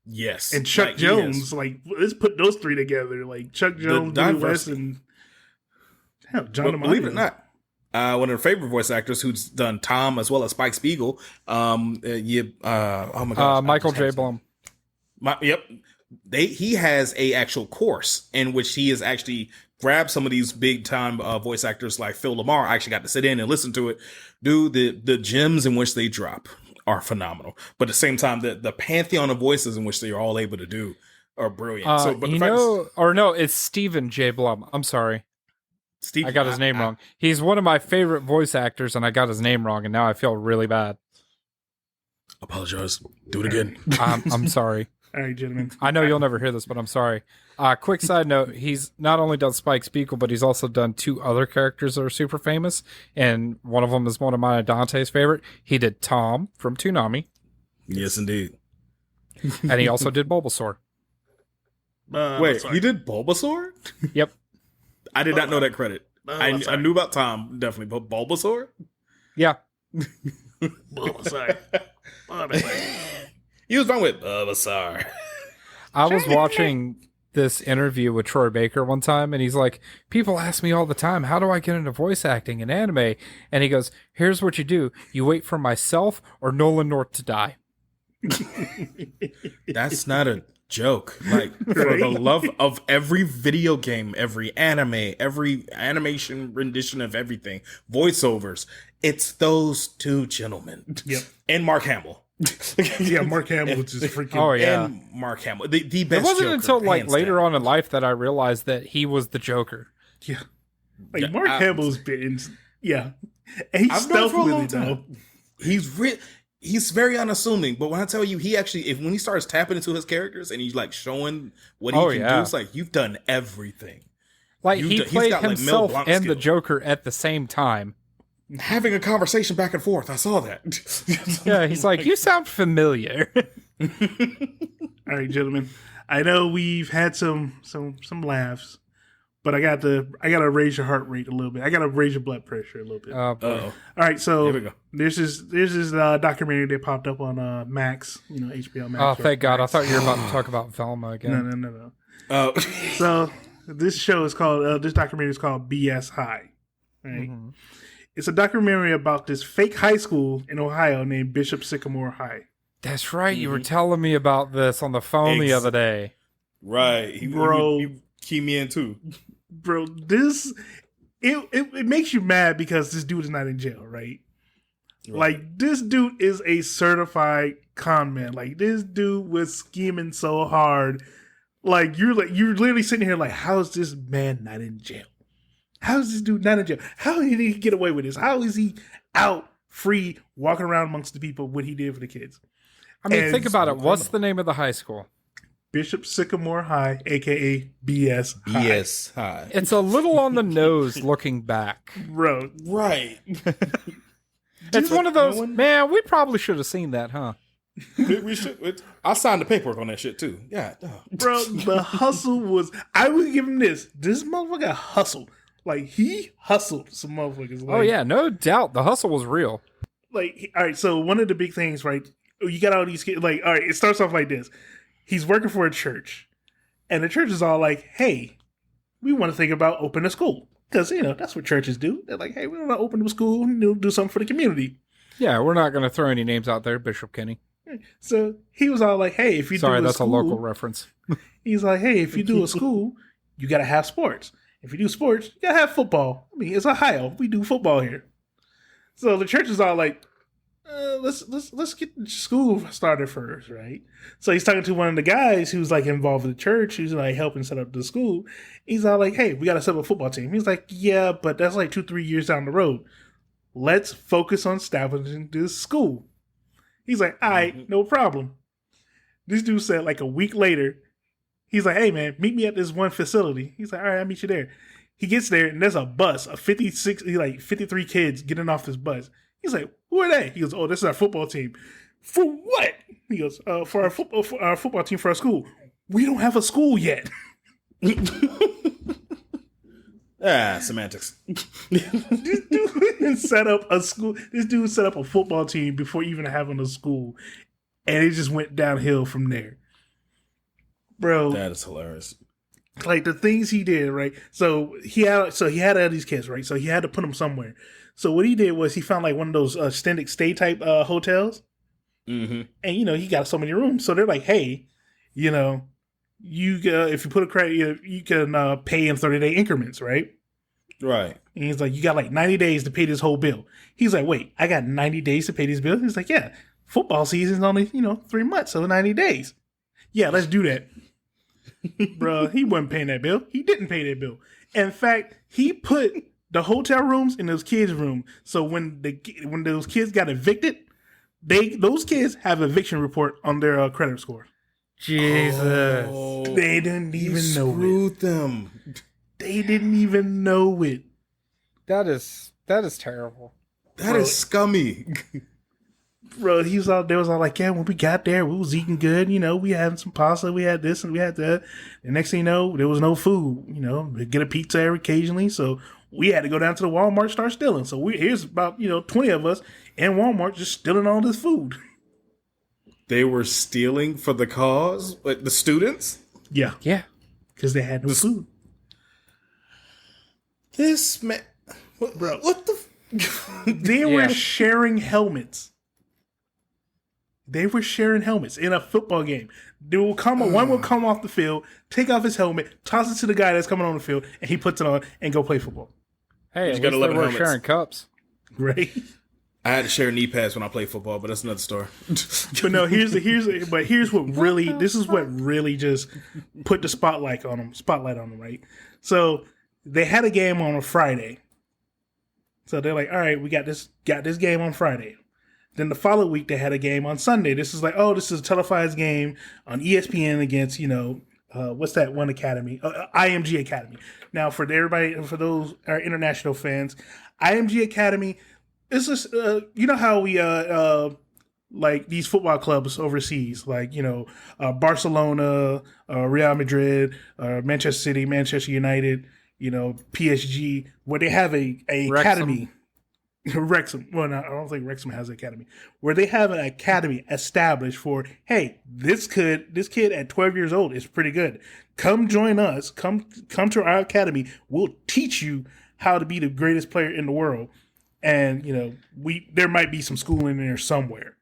Yes. And Chuck Jones. Like, let's put those three together. Like, Chuck Jones, Billy West, and John DiMaggio. Believe it or not, one of the favorite voice actors who's done Tom as well as Spike Spiegel. Oh my gosh, Michael J. Blum. He has a actual course in which he has actually grabbed some of these big time voice actors like Phil Lamar. I actually got to sit in and listen to it. Dude, the gems in which they drop are phenomenal. But at the same time, the pantheon of voices in which they are all able to do are brilliant. It's Stephen J. Blum. I'm sorry. Steve, I got his name wrong. He's one of my favorite voice actors, and I got his name wrong, and now I feel really bad. Apologize. Do it again. I'm sorry. All right, gentlemen. I know you'll never hear this, but I'm sorry. Quick side note, he's not only done Spike Spiegel, but he's also done 2 other characters that are super famous, and one of them is one of mine and Dante's favorite. He did Tom from Toonami. Yes, indeed. And he also did Bulbasaur. Wait, he did Bulbasaur? Yep. I did not know that credit. I knew about Tom, definitely, but Bulbasaur? Yeah. Bulbasaur. He was fine with Bulbasaur. I was watching this interview with Troy Baker one time, and he's like, people ask me all the time, how do I get into voice acting in anime? And he goes, here's what you do. You wait for myself or Nolan North to die. That's not a joke. Like, for the love of every video game, every anime, every animation rendition of everything, voiceovers, it's those 2 gentlemen. Yep. And Mark Hamill. Yeah, Mark Hamill was just freaking. Oh, yeah. And Mark Hamill. The best It wasn't Joker, until like hands later down. on in life that I realized that he was the Joker. Yeah. Like, Mark Hamill's been. Yeah. And he's I've known him stealth for a with long it, though. time. He's very unassuming, but when I tell you, he actually, when he starts tapping into his characters and he's like showing what he can do, it's like, you've done everything. Like, He's he got, played like, Mel himself Blanc and the skills. Joker at the same time. Having a conversation back and forth, I saw that. Yeah, he's like, you sound familiar. All right, gentlemen. I know we've had some laughs, but I got to raise your heart rate a little bit. I got to raise your blood pressure a little bit. Uh-oh. All right, so Here we go. there's this documentary that popped up on Max, HBO Max. Oh, thank God. I thought you were about to talk about Velma again. No. Oh. So this show is called, this documentary is called BS High. Right? Mhm. It's a documentary about this fake high school in Ohio named Bishop Sycamore High. That's right. You were telling me about this on the phone the other day. Right. Bro. He keyed me in too. Bro, it makes you mad because this dude is not in jail, right? Like, this dude is a certified con man. Like, this dude was scheming so hard. You're literally sitting here like, how is this man not in jail? How is this dude not in jail? How did he get away with this? How is he out free walking around amongst the people what he did for the kids? I mean, And think about it. What's the name of the high school? Bishop Sycamore High, aka BS High. Yes. Hi. It's a little on the nose looking back. Bro, Right. It's one of those, no one- man, we probably should have seen that, huh? we should. I signed the paperwork on that shit too. Yeah. bro, the hustle was, I would give him this. This motherfucker hustled. Like, he hustled some motherfuckers. Like, Oh, yeah, no doubt. The hustle was real. Like, all right, so one of the big things, right? You got all these kids. Like, all right, it starts off like this. He's working for a church. And the church is all like, hey, we want to think about opening a school. Because, that's what churches do. They're like, hey, we want to open a school and do something for the community. Yeah, we're not going to throw any names out there, Bishop Kenny. So he was all like, hey, if you Sorry, do a that's school, a local reference. he's like, hey, if you do a school, you got to have sports. If you do sports, you got to have football. I mean, it's Ohio. We do football here. So the church is all like, let's get the school started first, right? So he's talking to one of the guys who's like involved with the church, who's like helping set up the school. He's all like, hey, we got to set up a football team. He's like, yeah, but that's like 2-3 years down the road. Let's focus on establishing this school. He's like, all right, no problem. This dude said like a week later, he's like, hey man, meet me at this one facility. He's like, all right, I'll meet you there. He gets there and there's a bus of 53 kids getting off this bus. He's like, who are they? He goes, oh, this is our football team. For what? He goes, for our football team for our school. We don't have a school yet. Semantics. This dude set up a school. This dude set up a football team before even having a school. And it just went downhill from there. Bro. That is hilarious. Like the things he did, right? So he had all these kids, right? So he had to put them somewhere. So what he did was he found like one of those extended stay type hotels, Mm-hmm. and he got so many rooms. So they're like, hey, you if you put a credit, you can pay in 30-day increments, right? Right. And he's like, you got like 90 days to pay this whole bill. He's like, wait, I got 90 days to pay this bill? He's like, yeah, football season's only 3 months, so 90 days. Yeah, let's do that. Bro, he wasn't paying that bill. He didn't pay that bill. In fact, he put the hotel rooms in those kids' room. So when those kids got evicted, those kids have eviction report on their credit score. Jesus. They didn't even know it. Screwed them. They didn't even know it. That is terrible. That is scummy. Bro, he was out there, was all like, yeah, when we got there, we was eating good, we had some pasta, we had this and we had that. The next thing you know, there was no food, we get a pizza every occasionally, so we had to go down to the Walmart, start stealing. So here's about, 20 of us in Walmart just stealing all this food. They were stealing for the cause? Like the students? Yeah. Yeah. Because they had no food. This man... Bro. What the... They were sharing helmets. They were sharing helmets in a football game. One will come off the field, take off his helmet, toss it to the guy that's coming on the field, and he puts it on and go play football. Hey, You at got least they 11 were helmets. sharing cups. Right? I had to share knee pads when I played football, but that's another story. But no, here's what really just put the spotlight on them, right? So they had a game on a Friday. So they're like, all right, we got this game on Friday. Then the following week they had a game on Sunday. This is like, this is a televised game on ESPN against, what's that one academy? IMG Academy. Now for those our international fans, IMG Academy is just, how we like these football clubs overseas, like Barcelona, Real Madrid, Manchester City, Manchester United, PSG, where they have a academy. Wrexham. Well, no, I don't think Wrexham has an academy. Where they have an academy established for, hey, this kid at 12 years old is pretty good. Come join us. Come to our academy. We'll teach you how to be the greatest player in the world. And there might be some school in there somewhere.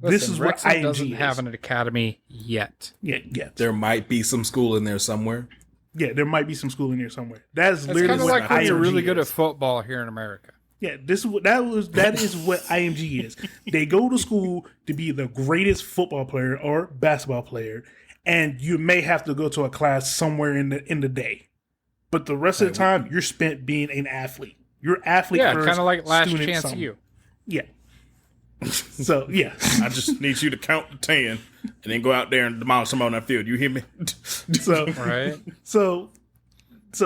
Listen, this is Wrexham what IMG doesn't is. have an academy yet. Yeah. There might be some school in there somewhere. Yeah, there might be some school in there somewhere. That's It's literally kind of what like when you're IMG really good is. at football here in America. Yeah, that is what IMG is. They go to school to be the greatest football player or basketball player, and you may have to go to a class somewhere in the day. But the rest of the time, you're spent being an athlete. You're athlete Yeah, first. kind of like Last student Chance something. U. Yeah. So yeah, I just need you to count to 10 and then go out there and demolish someone on that field. You hear me? so Right. So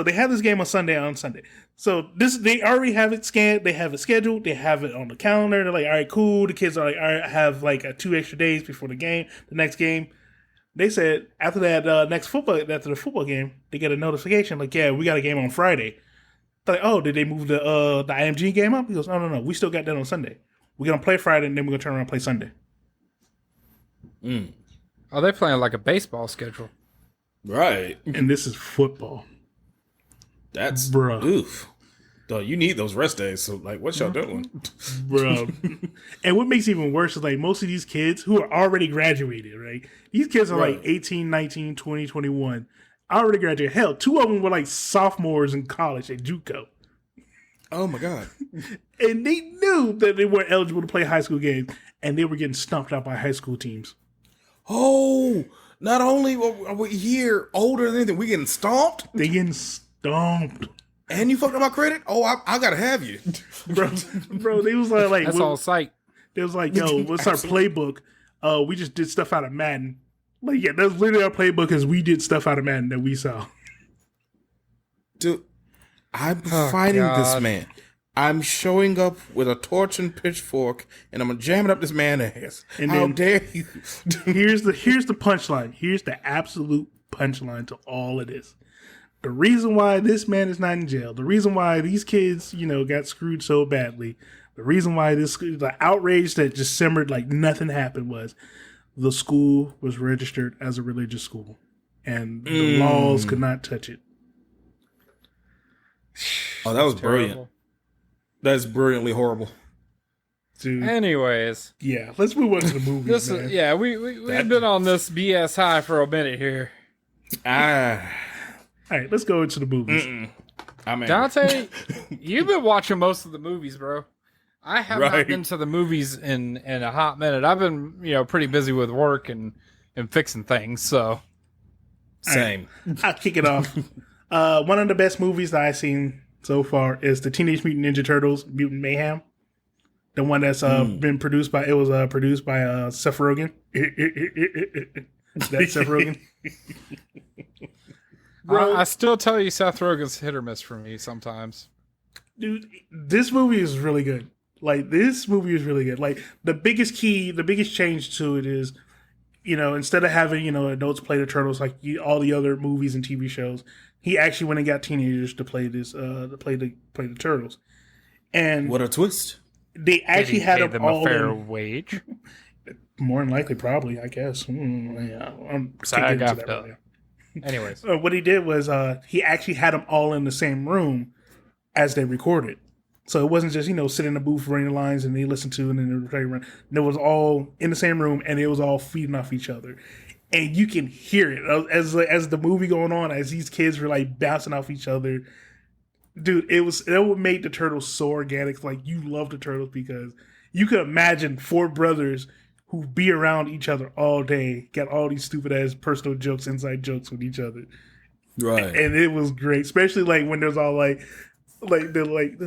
they have this game on Sunday. So they already have it scanned. They have it scheduled. They have it on the calendar. They're like, all right, cool. The kids are like, all right, I have like 2 extra days before the next game. They said after the football game, they get a notification like, yeah, we got a game on Friday. They're like, oh, did they move the IMG game up? He goes, no, we still got that on Sunday. We're gonna play Friday and then we're gonna turn around and play Sunday. Oh, they're playing like a baseball schedule. Right. And this is football. That's Bruh. oof. Though you need those rest days. So like, what y'all doing? Bro. And what makes it even worse is like most of these kids who are already graduated, right? These kids are like 18, 19, 20, 21. Already graduated. Hell, 2 of them were like sophomores in college at JUCO. Oh my god. And they knew that they weren't eligible to play high school games, and they were getting stomped out by high school teams. Oh, not only are we here older than anything, we getting stomped, They getting stomped. and you fucked up my credit. Oh, I gotta have you, Bro, they was like That's all sight. They was like, yo, what's our playbook? We just did stuff out of Madden. Like, yeah, that's literally our playbook is we did stuff out of Madden that we saw. Dude. I'm fighting this God. man. I'm showing up with a torch and pitchfork, and I'm jamming up this man's ass. And How then- dare you? Here's the punchline. Here's the absolute punchline to all of this. The reason why this man is not in jail, the reason why these kids, got screwed so badly, the reason why the outrage that just simmered like nothing happened was the school was registered as a religious school, and the laws could not touch it. Oh, that was brilliant. Terrible. That's brilliantly horrible. Dude, Anyways, yeah, let's move on to the movies, man. we've been on this BS high for a minute here. Ah, All right, let's go into the movies. I mean, Dante, you've been watching most of the movies, bro. I have not Right. been to the movies in a hot minute. I've been, pretty busy with work and fixing things. So same. I'll kick it off. One of the best movies that I've seen so far is the Teenage Mutant Ninja Turtles: Mutant Mayhem. The one that's been produced by Seth Rogen. That's Seth Rogen. I still tell you Seth Rogen's hit or miss for me sometimes. Dude, this movie is really good. Like, this movie is really good. Like, the biggest change to it is, instead of having, adults play the turtles like all the other movies and TV shows, he actually went and got teenagers to play this, to play the turtles. And what a twist! They actually had them all a fair wage. More than likely, probably, I guess. Anyways, what he did was he actually had them all in the same room as they recorded. So it wasn't just, sitting in the booth running the lines and they listened to and then they run. It was all in the same room and it was all feeding off each other. And you can hear it as the movie going on, as these kids were like bouncing off each other. Dude, it would make the Turtles so organic. Like, you love the Turtles because you could imagine four brothers who be around each other all day, got all these stupid ass personal jokes, inside jokes with each other. Right. And it was great, especially like when there's all like they're like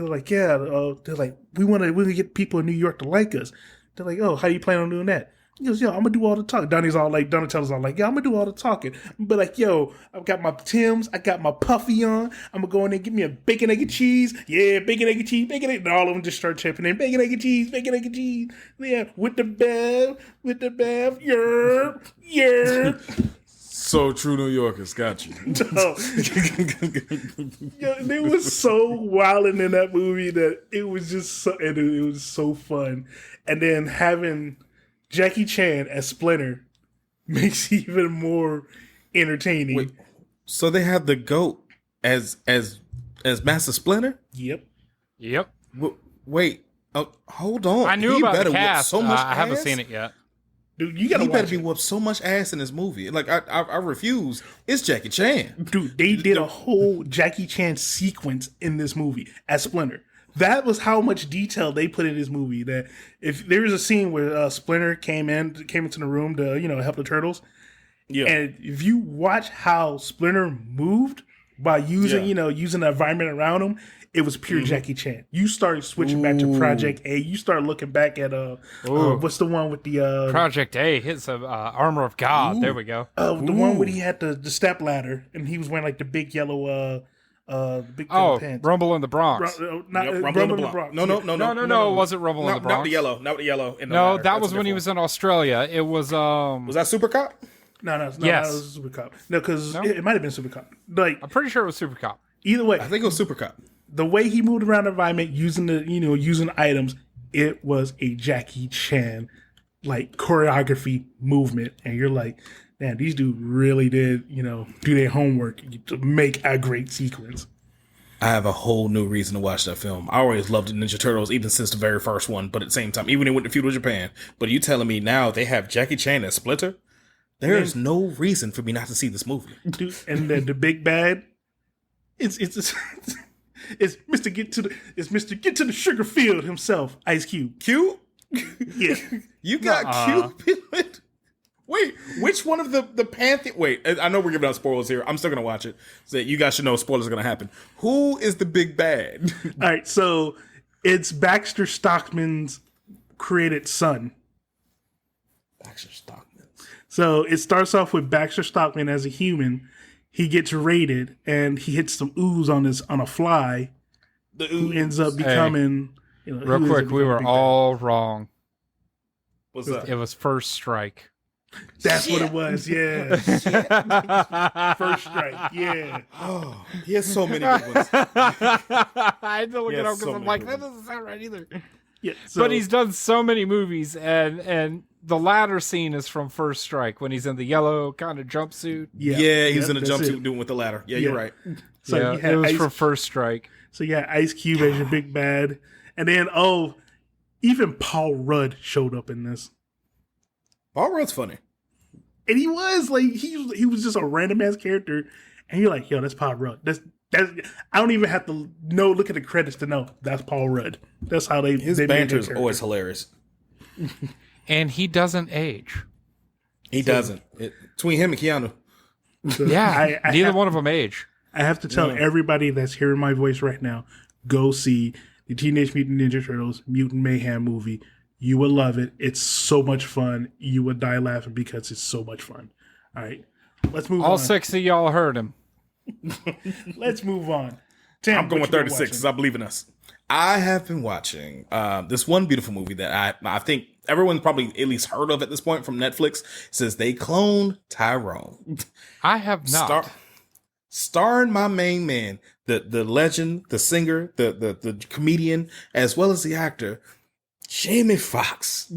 we want to get people in New York to like us. They're like, oh, how you plan on doing that? He goes, yo, I'm gonna do all the talking. Donatello's all like, yeah, I'm gonna do all the talking. But like, yo, I've got my Timbs, I got my puffy on. I'm gonna go in there and get me a bacon, egg, and cheese. Yeah, bacon, egg, and cheese, bacon, egg. And all of them just start chipping in bacon, egg, and cheese, bacon, egg, and cheese. Yeah, with the bev, yeah. So true New Yorkers, got you. They was so wilding in that movie that it was just it was so fun. And then having Jackie Chan as Splinter makes it even more entertaining. Wait, so they have the GOAT as Master Splinter? Yep. Wait, hold on. I knew about the cast. So much I haven't ass? seen it yet. Dude, you gotta he better be it. whooped so much ass in this movie. Like, I refuse. It's Jackie Chan. Dude, they did a whole Jackie Chan sequence in this movie as Splinter. That was how much detail they put in this movie. That if there was a scene where Splinter came into the room to help the turtles, and if you watch how Splinter moved by using using the environment around him, it was pure Jackie Chan. You start switching back to Project A. You start looking back at what's the one with the Project A hits Armor of God. Ooh. There we go. The one where he had the step ladder and he was wearing like the big yellow big pants. Rumble in the Bronx. Rumble in the Bronx. No. It wasn't Rumble in the Bronx. Not the yellow. Not the yellow. No, that was when he was in Australia. It was Was that Super Cop? No, yes. That was Super Cop. No, because it might have been Super Cop. Like, I'm pretty sure it was Super Cop. Either way, I think it was Super Cop. The way he moved around the environment using using items, it was a Jackie Chan like choreography movement, and you're like, man, these dudes really did do their homework to make a great sequence. I have a whole new reason to watch that film. I always loved the Ninja Turtles, even since the very first one. But at the same time, even when it went to feudal Japan. But you telling me now they have Jackie Chan as Splinter? There is no reason for me not to see this movie, dude. And then the big bad, it's Mr. Get to the sugar field himself, Ice Cube. Q? Yeah, you got Cube. Wait, which one of the Pantheon? Wait, I know we're giving out spoilers here. I'm still gonna watch it. So you guys should know spoilers are gonna happen. Who is the big bad? All right, so it's Baxter Stockman's created son. Baxter Stockman. So it starts off with Baxter Stockman as a human. He gets raided and he hits some ooze on a fly. The ooze ends up becoming. Real quick, we were all wrong. What's that? It was First Strike. That's what it was, yeah. First Strike, yeah. Oh, he has so many good ones. I had to look it up because I'm like, that doesn't sound right either. Yeah, but he's done so many movies, and the latter scene is from First Strike when he's in the yellow kind of jumpsuit. Yeah, he's in a jumpsuit doing with the ladder. Yeah, you're right. So it was from First Strike. So Ice Cube as your big bad, and then even Paul Rudd showed up in this. Paul Rudd's funny. And he was like he was just a random ass character, and you're like, yo, that's Paul Rudd. That's I don't even have to look at the credits to know that's Paul Rudd. That's how his banter is always hilarious. And he doesn't age. He doesn't. Between him and Keanu. Yeah, neither one of them age. I have to tell everybody that's hearing my voice right now, go see the Teenage Mutant Ninja Turtles Mutant Mayhem movie. You will love it. It's so much fun. You will die laughing because it's so much fun. All right, let's move on. All 6 of y'all heard him. Let's move on. Tim, I'm going with 36 because I believe in us. I have been watching this one beautiful movie that I think everyone's probably at least heard of at this point from Netflix. It says they cloned Tyrone. I have not. Starring my main man, the legend, the singer, the comedian, as well as the actor, Jamie Foxx.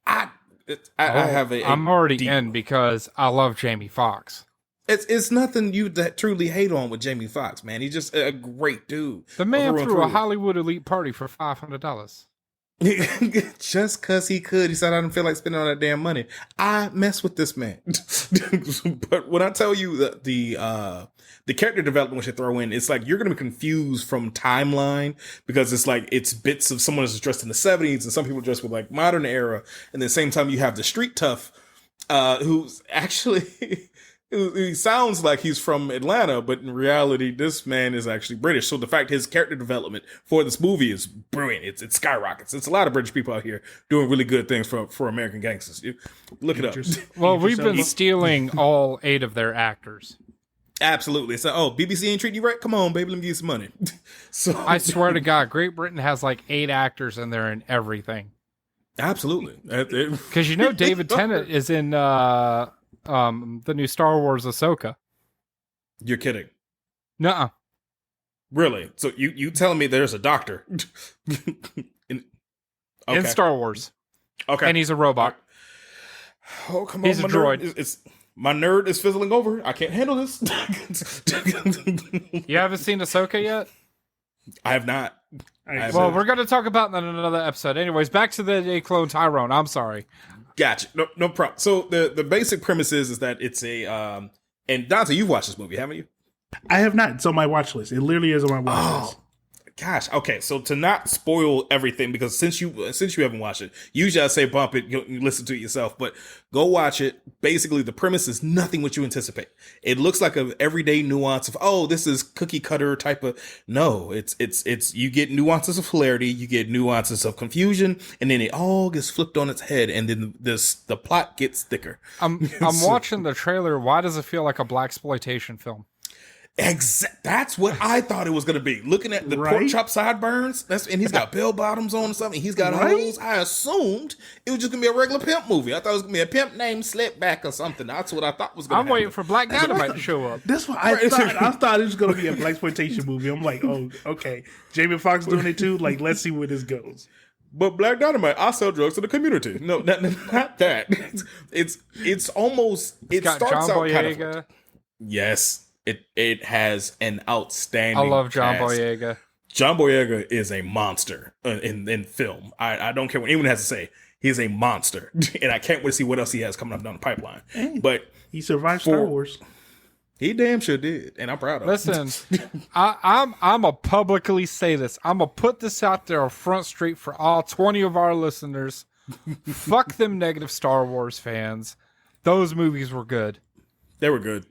I have a I'm already deep, in because I love Jamie Foxx. It's nothing you that truly hate on with Jamie Foxx, man. He's just a great dude. The man threw a Hollywood elite party for $500. Just because he could. He said, I don't feel like spending all that damn money. I mess with this man. But when I tell you that the character development which they throw in, it's like you're going to be confused from timeline because it's like it's bits of someone that's dressed in the 70s and some people dressed with like modern era. And at the same time, you have the street tough who's actually... He sounds like he's from Atlanta, but in reality, this man is actually British. So the fact his character development for this movie is brilliant. It skyrockets. It's a lot of British people out here doing really good things for American gangsters. Look it up. Well, we've been stealing all 8 of their actors. Absolutely. So, BBC ain't treating you right? Come on, baby, let me give you some money. So I swear to God, Great Britain has like 8 actors in there and everything. Absolutely. Because David Tennant is in... the new Star Wars Ahsoka. You're kidding. Nuh-uh. Really? So you telling me there's a doctor in Star Wars. Okay. And he's a robot. Oh, come on. He's a droid. My nerd is fizzling over. I can't handle this. You haven't seen Ahsoka yet? I have not. Well, we're going to talk about that in another episode. Anyways, back to the Clone Tyrone. I'm sorry. Gotcha. No problem. So the basic premise is that it's a and Dante, you've watched this movie, haven't you? I have not. It's on my watch list. It literally is on my watch list. Gosh. Okay. So to not spoil everything, because since you haven't watched it, usually I say bump it, you listen to it yourself, but go watch it. Basically, the premise is nothing what you anticipate. It looks like a everyday nuance of this is cookie cutter type of. No, it's you get nuances of hilarity, you get nuances of confusion, and then it all gets flipped on its head, and then the plot gets thicker. I'm watching the trailer. Why does it feel like a blaxploitation film? That's what I thought it was going to be. Looking at the pork chop sideburns, and he's got bell bottoms on or something. He's got holes. I assumed it was just going to be a regular pimp movie. I thought it was going to be a pimp named Slipback or something. That's what I thought was going to happen. I'm waiting for Black Dynamite to show up. That's what I thought. I thought it was going to be a blaxploitation movie. I'm like, oh, okay. Jamie Foxx doing it too. Like, let's see where this goes. But Black Dynamite, I sell drugs to the community. No, not that. It's almost. It starts John out kind Boyega. of. Yes. It has an outstanding. I love John cast. Boyega. John Boyega is a monster in film. I don't care what anyone has to say. He's a monster, and I can't wait to see what else he has coming up down the pipeline. Hey, but he survived Star Wars. He damn sure did, and I'm proud of him. Listen, I'm gonna publicly say this. I'm gonna put this out there on Front Street for all 20 of our listeners. Fuck them negative Star Wars fans. Those movies were good. They were good.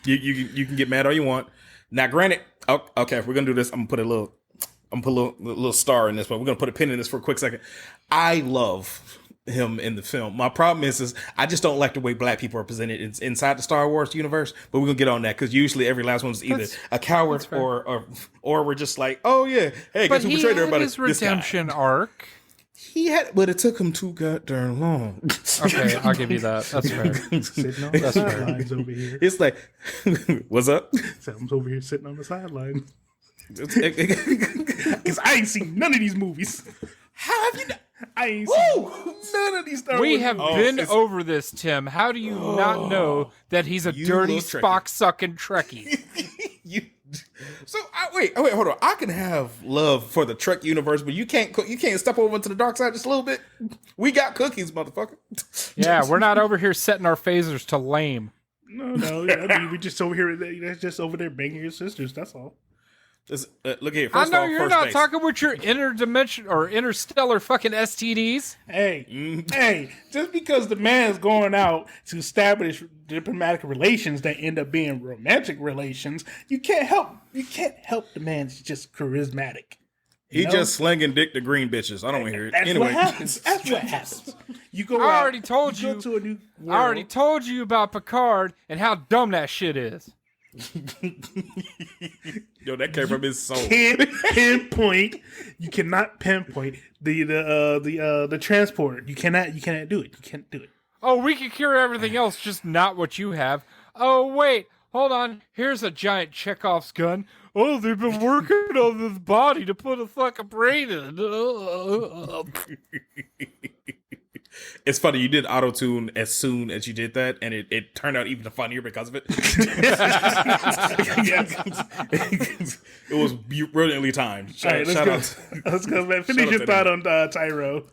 You can get mad all you want. Now, granted, okay, if we're gonna do this, I'm gonna put a little star in this, but we're gonna put a pin in this for a quick second. I love him in the film. My problem is I just don't like the way black people are presented inside the Star Wars universe. But we're gonna get on that because usually every last one's either a coward or we're just like, oh yeah, hey, guess who betrayed everybody? His redemption arc. He had, but it took him too goddamn long. Okay, I'll give you that. That's fair. Sitting on the sidelines over here. It's like, what's up? Sam's over here sitting on the sideline. Because I ain't seen none of these movies. How have you? I ain't seen none of these Star Wars. We have been over this, Tim. How do you not know that he's a dirty Spock sucking Trekkie? Wait, hold on. I can have love for the Trek universe, but you can't step over into the dark side just a little bit. We got cookies, motherfucker. Yeah, we're not over here setting our phasers to lame. No. I mean, we just over here. That's just over there banging your sisters. That's all. Look here. I First know of all, you're first not base. talking with your interdimension or interstellar fucking STDs. Hey, just because the man is going out to establish diplomatic relations that end up being romantic relations, you can't help the man's just charismatic. He just slinging dick to green bitches. I don't want to hear it. That's Anyway, what happens. That's what happens. You go. I out, already told you. Go to a new world. I already told you about Picard and how dumb that shit is. Yo, that came from his soul. You cannot pinpoint the transporter. You cannot do it. You can't do it. Oh, we can cure everything else, just not what you have. Oh, wait. Hold on. Here's a giant Chekhov's gun. Oh, they've been working on this body to put a fucking brain in. It's funny, you did auto-tune as soon as you did that, and it turned out even funnier because of it. It was brilliantly timed. Shout out. Let's go, man. Finish your thought on Tyrone.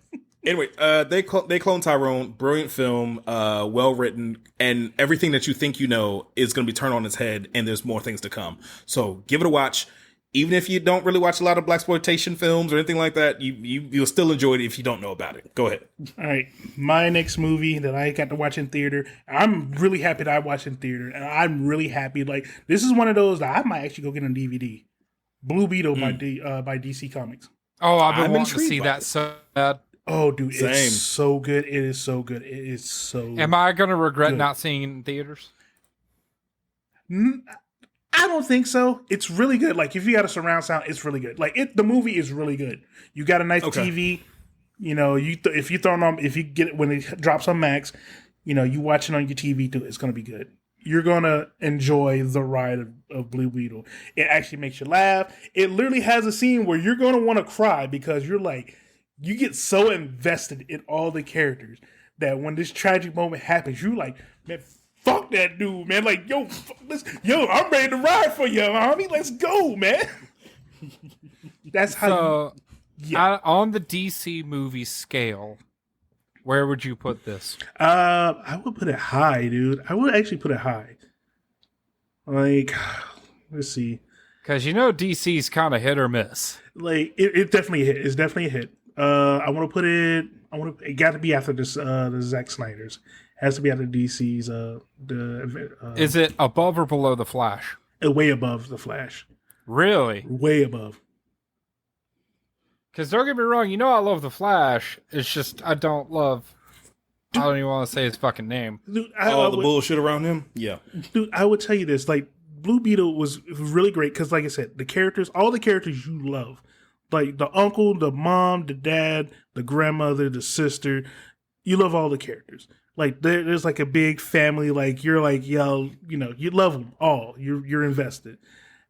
Anyway, they Clone Tyrone. Brilliant film, well written, and everything that you think you know is going to be turned on its head, and there's more things to come. So give it a watch. Even if you don't really watch a lot of blaxploitation films or anything like that, you'll still enjoy it if you don't know about it. Go ahead. All right, my next movie that I got to watch in theater. I'm really happy that I watched in theater, and I'm really happy. Like, this is one of those that I might actually go get on DVD. Blue Beetle by DC Comics. Oh, I've been I'm wanting to intrigued see by that it. so bad. Oh, dude, Same. it's so good. It is so good. It is so. Am I going to regret Good. not seeing it in theaters? I don't think so. It's really good. Like, if you got a surround sound, it's really good. Like, the movie is really good. You got a nice TV. You know, if you throw it on, if you get it when it drops on Max, you know, you watch it on your TV too. It's going to be good. You're going to enjoy the ride of Blue Beetle. It actually makes you laugh. It literally has a scene where you're going to want to cry because you're like, you get so invested in all the characters that when this tragic moment happens, you're like, man, fuck that dude, man. Like, yo, I'm ready to ride for you, homie. Let's go, man. That's how. So, on the DC movie scale, where would you put this? I would put it high, dude. I would actually put it high. Like, let's see. Because you know DC's kind of hit or miss. Like, it definitely hit. It's definitely a hit. I want to put it. It got to be after this. The Zack Snyder's has to be after DC's. Is it above or below the Flash? Way above the Flash. Really? Way above. Because don't get me wrong, you know I love the Flash. It's just I don't love. I don't even want to say his fucking name. Dude, All the bullshit around him. Yeah, dude. I would tell you this. Like, Blue Beetle was really great because, like I said, all the characters you love. Like the uncle, the mom, the dad, the grandmother, the sister. You love all the characters. Like there's like a big family. Like you're like, yo, you know, you love them all. You're invested.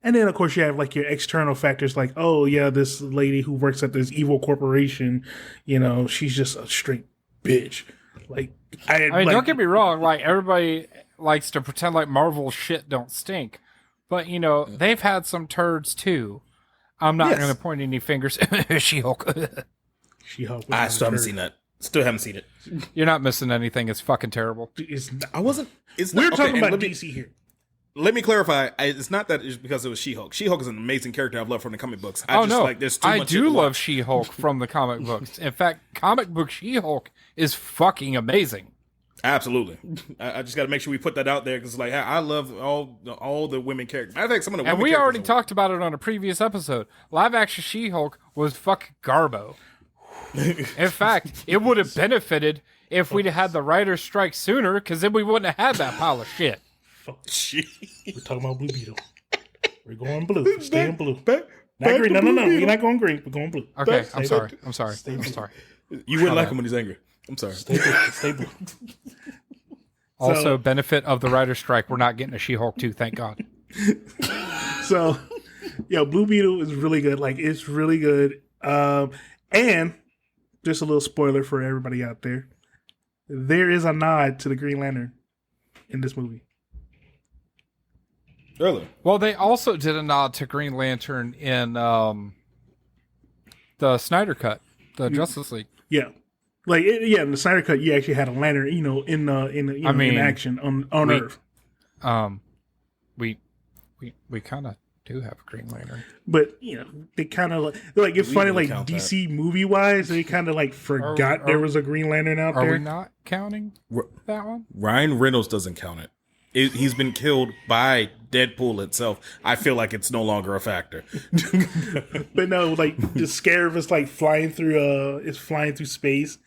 And then of course you have like your external factors. Like, oh yeah, this lady who works at this evil corporation. You know, she's just a straight bitch. Like I mean, don't get me wrong. Like everybody likes to pretend like Marvel shit don't stink, but you know they've had some turds too. I'm not going to point any fingers. She-Hulk. She-Hulk. I still haven't seen that. Still haven't seen it. You're not missing anything. It's fucking terrible. I wasn't. We're talking about DC here. Let me clarify. It's not that it's because it was She-Hulk. She-Hulk is an amazing character I've loved from the comic books. There's too I much do love She-Hulk from the comic books. In fact, comic book She-Hulk is fucking amazing. Absolutely. I just got to make sure we put that out there because, like, I love all the women characters. I think some of the And women we already characters talked about it on a previous episode. Live action She-Hulk was fucking Garbo. In fact, it would have benefited if we'd had the writer's strike sooner, because then we wouldn't have had that pile of shit. We're talking about Blue Beetle. We're going blue. We're staying blue. Not green. No. We're not going green. We're going blue. Okay, I'm sorry. I'm sorry. You wouldn't like him when he's angry. I'm sorry. Stay blue. Also, benefit of the writer's strike, we're not getting a She-Hulk 2, thank God. So, Blue Beetle is really good. Like, it's really good. And just a little spoiler for everybody out there. There is a nod to the Green Lantern in this movie. Really? Well, they also did a nod to Green Lantern in the Snyder Cut, the Justice League. Yeah. Like, in the Snyder Cut, you actually had a lantern, in action on Earth. We kind of do have a Green Lantern. But they kind of like it's We funny, didn't like count DC movie wise, they kind of like forgot there was a Green Lantern out Are there. we not counting that one? Ryan Reynolds doesn't count it. He's been killed by Deadpool itself. I feel like it's no longer a factor. But no, like the Scarab is like flying through space,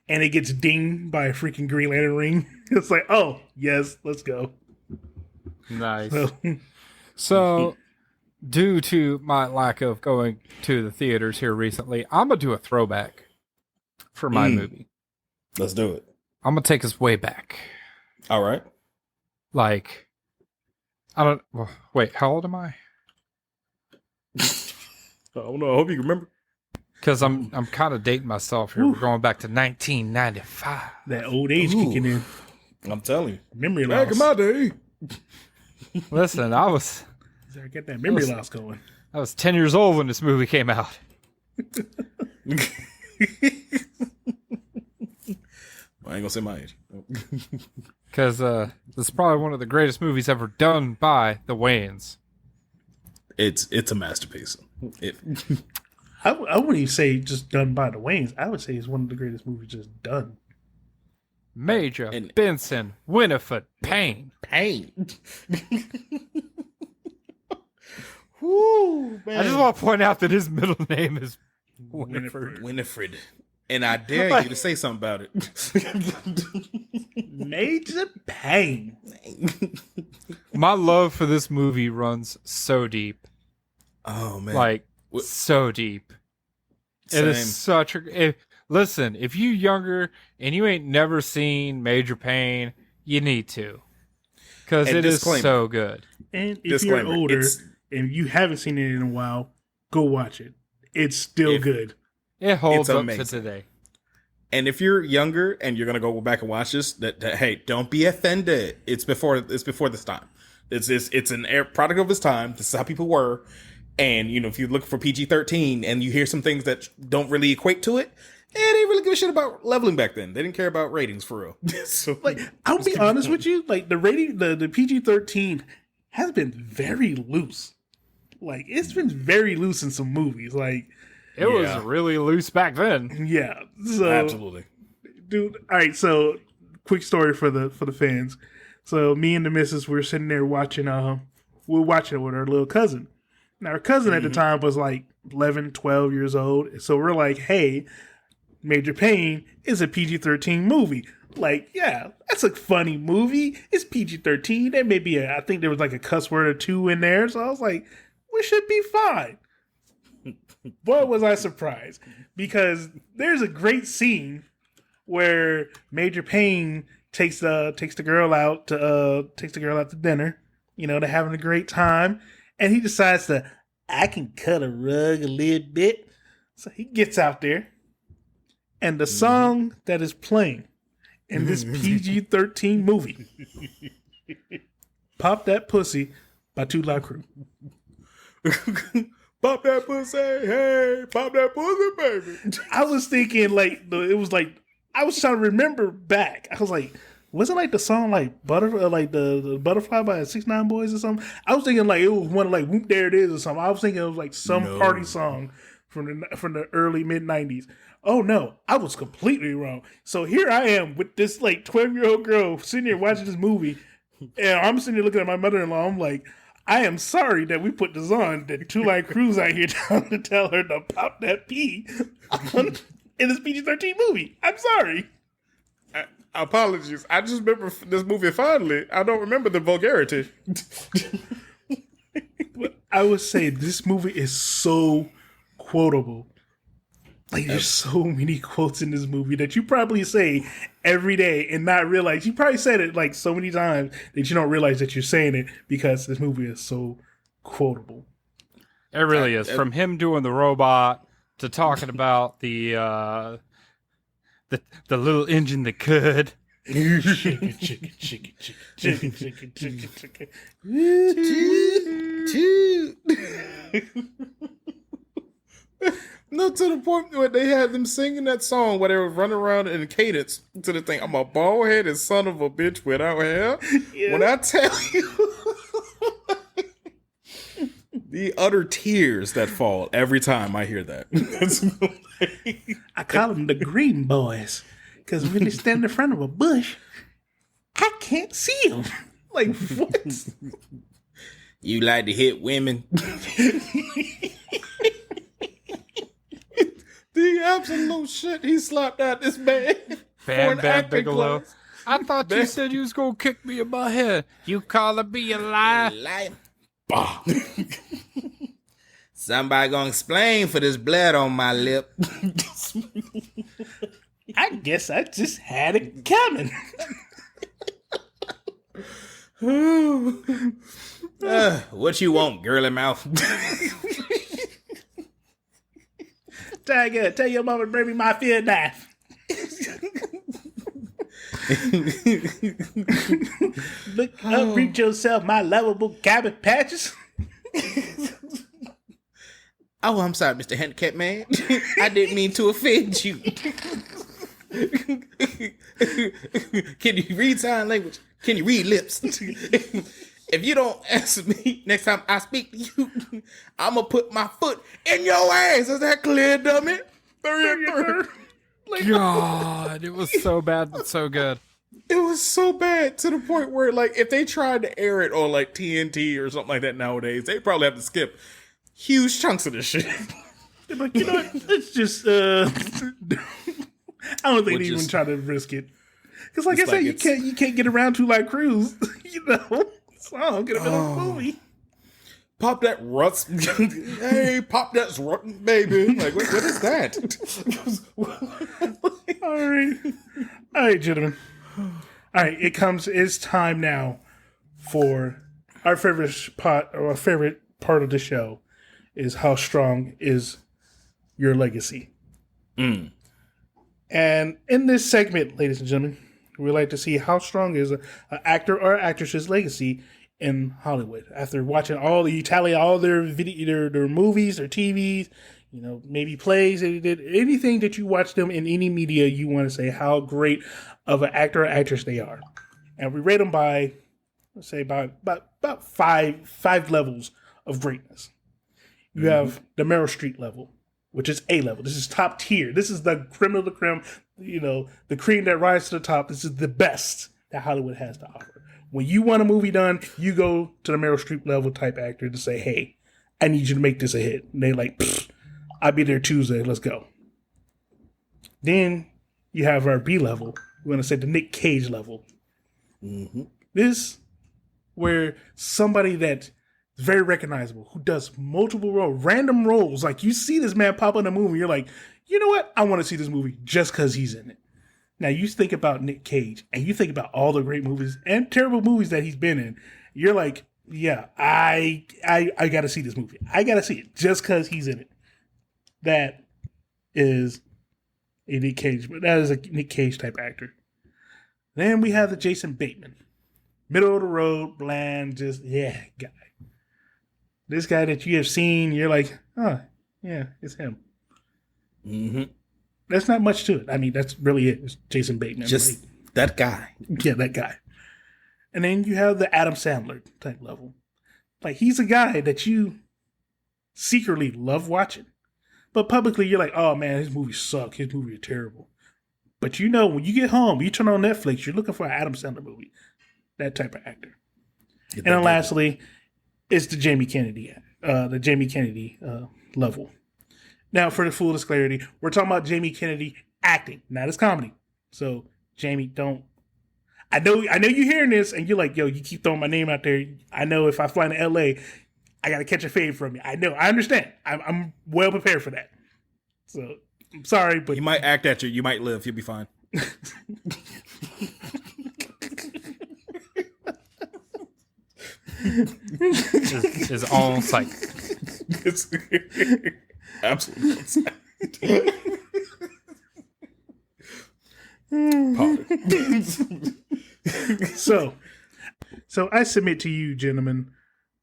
and it gets dinged by a freaking Green Lantern ring. It's like, oh yes, let's go. Nice. So, So, due to my lack of going to the theaters here recently, I'm going to do a throwback for my movie. Let's do it. I'm going to take us way back. All right. Like, wait, how old am I? I don't know. I hope you remember. Because I'm kind of dating myself here. We're going back to 1995. that old age kicking in, I'm telling you. memory loss. Back in my day. Listen, I was Get that memory loss going. 10 years old when this movie came out. I ain't gonna say my age. Because this is probably one of the greatest movies ever done by the Wayans. It's a masterpiece. I wouldn't even say just done by the Waynes. I would say it's one of the greatest movies just done. Major, And- Benson, Winifred, Payne. Pain. Woo, man. I just want to point out that his middle name is Winifred. Winifred. And I dare you to say something about it. Major Payne. My love for this movie runs so deep. Oh man. Like, so deep. It Same. is such a... listen, if you younger and you ain't never seen Major Payne, you need to. Because And it is disclaimer. so good. And if Disclaimer, you're older it's- and you haven't seen it in a while, go watch it. It's still good. It holds It's up amazing. to today. And if you're younger and you're gonna go back and watch this, that hey, don't be offended. It's before this time. It's an product of its time. This is how people were. And if you look for PG-13 and you hear some things that don't really equate to it, they didn't really give a shit about leveling back then. They didn't care about ratings for real. So Like, I'll be honest with you, like the rating, the PG-13 has been very loose. Like, it's been very loose in some movies. Like, It was Yeah. really loose back then. yeah. So, absolutely. dude. All right. So, quick story for the fans. So, me and the missus were sitting there watching. We were watching it with our little cousin. Now, our cousin at the time was like 11, 12 years old. So we're like, hey, Major Payne is a PG-13 movie. Like, yeah, that's a funny movie. It's PG-13. There may be I think there was like a cuss word or two in there. So I was like, we should be fine. Boy, was I surprised. Because there's a great scene where Major Payne takes the girl out to dinner. They're having a great time. And he decides I can cut a rug a little bit. So he gets out there. And the song that is playing in this PG-13 movie, Pop That Pussy by 2 Live Crew. Pop that pussy, hey, pop that pussy, baby. I was thinking I was trying to remember back. I was like, wasn't like the song like the Butterfly by 6ix9ine Boys or something? I was thinking like it was one like Whoop There It Is or something. I was thinking it was like some party song from the early mid 90s. Oh no, I was completely wrong. So here I am with this like 12-year-old girl sitting here watching this movie, and I'm sitting here looking at my mother-in-law. I'm like, I am sorry that we put this on. That 2 Live Crew's out here trying to tell her to pop that pee in this PG-13 movie. I'm sorry. Apologies. I just remember this movie fondly. I don't remember the vulgarity. I would say this movie is so quotable. Like, there's so many quotes in this movie that you probably say every day and not realize. You probably said it like so many times that you don't realize that you're saying it because this movie is so quotable. It really is. From him doing the robot to talking about the little engine that could. Chicken, chicken, chicken, chicken, chicken, chicken, chicken, chicken. No, to the point where they had them singing that song where they were running around in cadence to the thing. I'm a bald-headed son of a bitch without hair. Yeah. When I tell you, The utter tears that fall every time I hear that. I call them the green boys because when they stand in front of a bush, I can't see them. Like, what? You like to hit women? The absolute shit he slapped out this man. Bam Bam Bigelow. I thought you said you was gonna kick me in my head. You calling me a liar? Liar. Bah. Somebody gonna explain for this blood on my lip. I guess I just had it coming. What you want, girly mouth? Tiger, tell your mama to bring me my field knife. Look up, reach yourself, my lovable cabbage patches. Oh, I'm sorry, Mr. Handicap Man. I didn't mean to offend you. Can you read sign language? Can you read lips? If you don't answer me next time I speak to you, I'm going to put my foot in your ass. Is that clear, dummy? God, it was so bad but so good. It was so bad to the point where, like, if they tried to air it on, like, TNT or something like that nowadays, they probably have to skip huge chunks of this shit. They're like, you know what? It's just, I don't think they even try to risk it. Because, like I said, you can't get around to like Cruise, you know? So I don't get a better movie. Pop that ruts. Hey, pop that rut, baby. Like, what is that? All right, gentlemen. All right, it's time now for our favorite part of the show is how strong is your legacy. And in this segment, ladies and gentlemen, we like to see how strong is an actor or actress's legacy in Hollywood. After watching all their movies, their TVs, you know, maybe plays, they did anything that you watch them in any media, you want to say how great of an actor or actress they are. And we rate them by, let's say, about five levels of greatness. You have the Meryl Streep level, which is A level. This is top tier. This is the creme of the creme, you know, the cream that rises to the top. This is the best that Hollywood has to offer. When you want a movie done, you go to the Meryl Streep level type actor to say, hey, I need you to make this a hit. And they like, I'll be there Tuesday. Let's go. Then you have our B level. We're going to say the Nick Cage level. This, where somebody that's very recognizable, who does multiple random roles. Like, you see this man pop in a movie, you're like, you know what? I want to see this movie just because he's in it. Now, you think about Nick Cage, and you think about all the great movies and terrible movies that he's been in. You're like, yeah, I got to see this movie. I got to see it just because he's in it. That is a Nick Cage, but that is a Nick Cage type actor. Then we have the Jason Bateman. Middle of the road, bland, just, guy. This guy that you have seen, you're like, oh, yeah, it's him. There's not much to it. I mean, that's really it. It's Jason Bateman. Just that guy. Yeah, that guy. And then you have the Adam Sandler type level. Like, he's a guy that you secretly love watching. But publicly, you're like, oh, man, his movies suck. His movies are terrible. But you know, when you get home, you turn on Netflix, you're looking for an Adam Sandler movie. That type of actor. And then lastly, it's the Jamie Kennedy level. Now, for the full disclosure, we're talking about Jamie Kennedy acting, not his comedy. So, Jamie, don't. I know you're hearing this, and you're like, yo, you keep throwing my name out there. I know if I fly to LA, I got to catch a fade from you. I know. I understand. I'm well prepared for that. So, I'm sorry, but you might act at you. You might live. You'll be fine. His own psych. It's absolutely So I submit to you, gentlemen,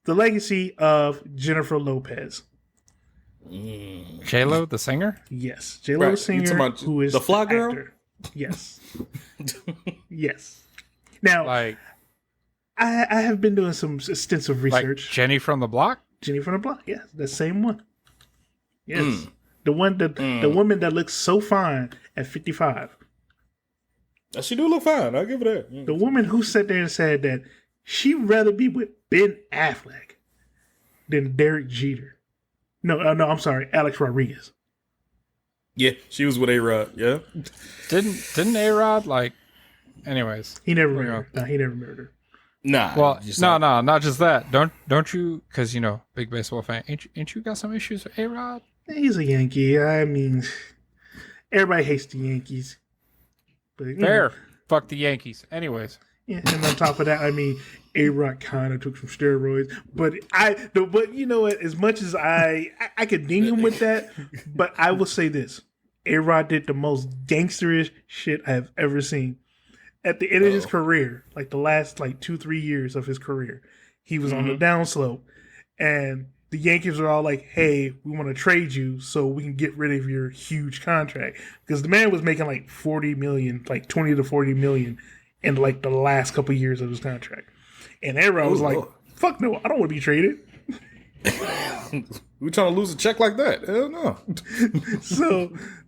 the legacy of Jennifer Lopez. J-Lo, the singer? Yes, J-Lo, the singer, who is the fly girl. Actor. Yes, yes. Now, Like, I have been doing some extensive research. like Jenny from the Block? Jenny from the Block. Yes, the same one. Yes, the one that the woman that looks so fine at 55. She do look fine. I'll give it that. The woman who sat there and said that she'd rather be with Ben Affleck than Derek Jeter. No, I'm sorry, Alex Rodriguez. Yeah, she was with A-Rod. Yeah, Didn't A-Rod like? Anyways, He never married her. No, he never married her. nah. well, no, not just that. Don't you? Because big baseball fan. Ain't you got some issues with A-Rod? He's a Yankee. I mean, everybody hates the Yankees. But, you know, Fair. Fuck the Yankees. Anyways. yeah, and on top of that, I mean, A-Rod kind of took some steroids. But you know what? As much as I could ding him with that, but I will say this: A-Rod did the most gangsterish shit I have ever seen. At the end of his career, like the last 2-3 years of his career, he was on the downslope, and the Yankees are all like, "Hey, we want to trade you so we can get rid of your huge contract," because the man was making like $40 million, like $20 to $40 million, in like the last couple years of his contract, and A-Rod was like, "Fuck no, I don't want to be traded." We trying to lose a check like that? Hell no.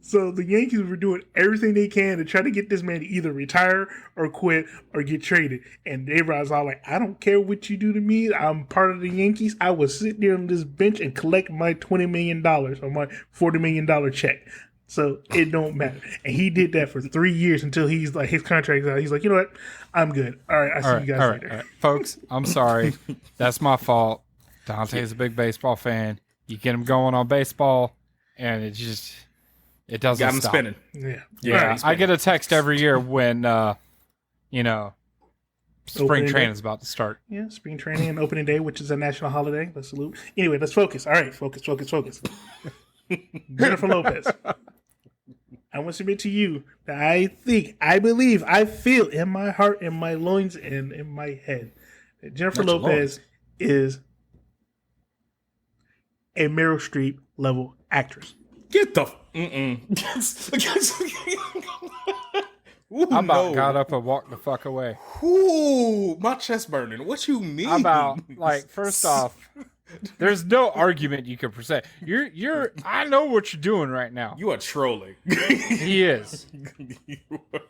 So the Yankees were doing everything they can to try to get this man to either retire or quit or get traded. And A-Rod's all like, "I don't care what you do to me. I'm part of the Yankees. I will sit there on this bench and collect my $20 million or my $40 million check. So it don't matter." And he did that for 3 years until he's like, his contract's out. He's like, "You know what? I'm good. All right, I'll see you guys later." All right. Folks, I'm sorry. That's my fault. Dante's a big baseball fan. You get him going on baseball, and it doesn't Got him stop. spinning. Yeah. Yeah, I get a text every year when, spring Opening training day. is about to start. Yeah, spring training and opening day, which is a national holiday. Let's salute. Anyway, let's focus. All right, focus. Jennifer Lopez. I want to submit to you that I believe, I feel in my heart, in my loins, and in my head that Jennifer Not your Lopez is a Meryl Streep level actress. Get the. Ooh, I about got up and walked the fuck away. Ooh, my chest burning. What you mean? First off, there's no argument you can present. I know what you're doing right now. You are trolling. He is.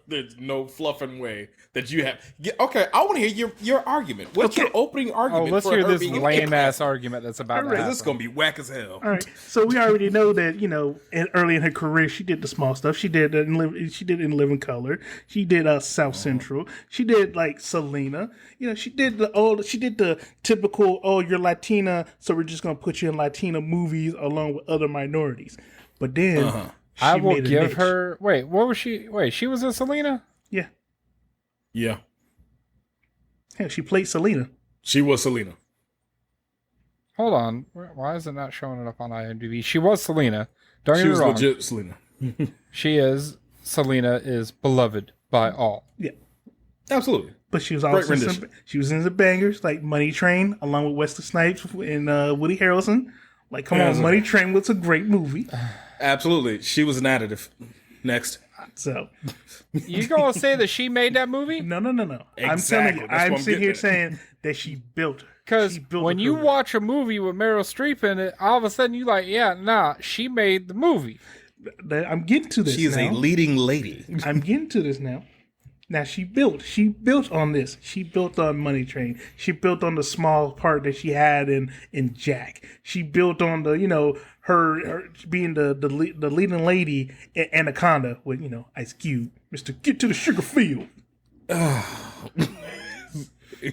There's no fluffing way that you have. Okay, I want to hear your argument. What's your opening argument? Let's for hear her this being lame ass argument that's about to happen. This is gonna be whack as hell. All right, so we already know that early in her career she did the small stuff. She did In Living Color. She did South Central. She did like Selena. She did the typical, "Oh, you're Latina, so we're just gonna put you in Latina movies along with other minorities." But then I will made a give niche. her. Wait, what was she? Wait, she was in Selena? Yeah, Yeah, hell, she played Selena. she was Selena. Hold on. Why is it not showing it up on IMDb? She was Selena. Don't get She me was wrong. legit Selena. Selena is beloved by all. Yeah, Absolutely. but she was Great also rendition. she was in the bangers like Money Train along with Wesley Snipes and Woody Harrelson. Like, come on, Money Train was a great movie. Absolutely. She was an additive. Next. So You gonna say that she made that movie? no. I'm telling Exactly. you, That's what I'm I'm sitting getting here at. saying that she built her. Because She built when a you career. watch a movie with Meryl Streep in it, all of a sudden you like, yeah, nah, she made the movie. I'm getting to this. She is now. a leading lady. I'm getting to this now. Now she built on this. She built on Money Train. She built on the small part that she had in Jack. She built on the her being the leading lady in Anaconda with Ice Cube, Mr. Get to the Sugar Field.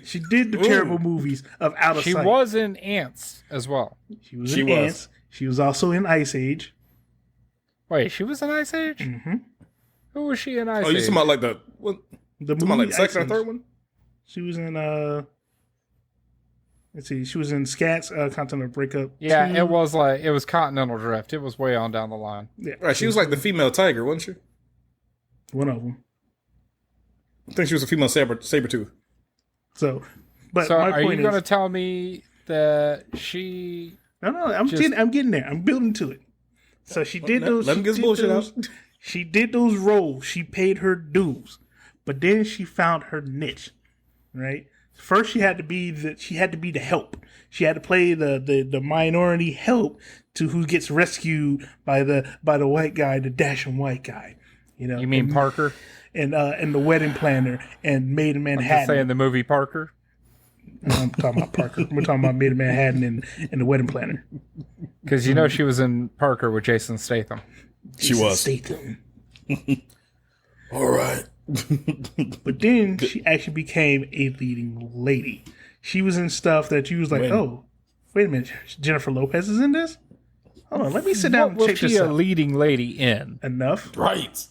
She did the terrible movies of Out of She Sight. was in Ants as well. She was She in was. Ants. She was also in Ice Age. Wait, she was in Ice Age? Mm-hmm. Who was she in Ice Oh, Age? you talking about like the what? The Talking about like movie the Ice second or Age. third one? She was in let's see, she was in Scats, Continental Breakup. Yeah, 2. it was Continental Drift. It was way on down the line. Yeah, Right. She was like the female tiger, wasn't she? one of them. I think she was a female saber-tooth. So, but So my are point you going to is, tell me that she... no, I'm getting there. I'm building to it. So she did those. let him get his she did bullshit those- out. She did those roles. She paid her dues, but then she found her niche, right? First, she had to be the help. She had to play the minority help to who gets rescued by the white guy, the dashing white guy. You know, You mean Parker? and the wedding planner and Maid in Just Manhattan. saying the movie Parker. I'm talking about Parker. We're talking about Maid in Manhattan and the wedding planner. Because you know she was in Parker with Jason Statham. She was. Statham. All right. But then she actually became a leading lady. She was in stuff that you was like, oh, wait a minute, Jennifer Lopez is in this? Hold on, let me sit down and What check was she this a out. leading lady in? Enough. Right.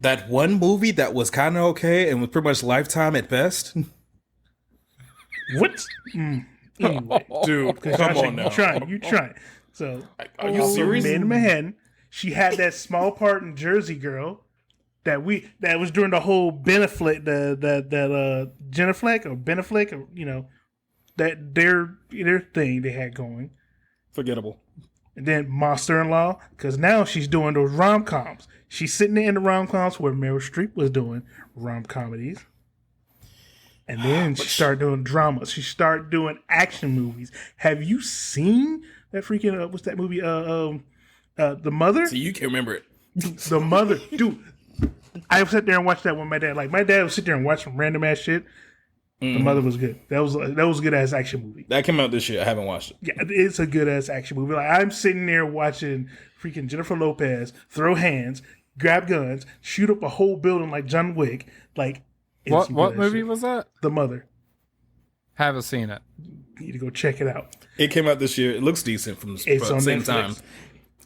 That one movie that was kind of okay and was pretty much Lifetime at best. What? Anyway, Dude, come on now. You trying. So, Are you serious? Maid in Manhattan. She had that small part in Jersey Girl that was during the whole Beneflick, that Jennifer or Beneflick, or you know, that their thing they had going. Forgettable. And then Monster-in-Law, because now she's doing those rom-coms. She's sitting there in the rom-coms where Meryl Streep was doing rom-comedies. And then she started doing drama. She started doing action movies. Have you seen that freaking, what's that movie? The Mother? See, you can remember it. The Mother. Dude, I sat there and watched that with my dad. Like, my dad would sit there and watch some random ass shit. The Mother was good. That was a good ass action movie. That came out this year. I haven't watched it. Yeah, it's a good ass action movie. Like, I'm sitting there watching freaking Jennifer Lopez throw hands, grab guns, shoot up a whole building like John Wick. Like, What movie was that? The Mother. Haven't seen it. You need to go check it out. It came out this year. It looks decent from the It's on same Netflix. time.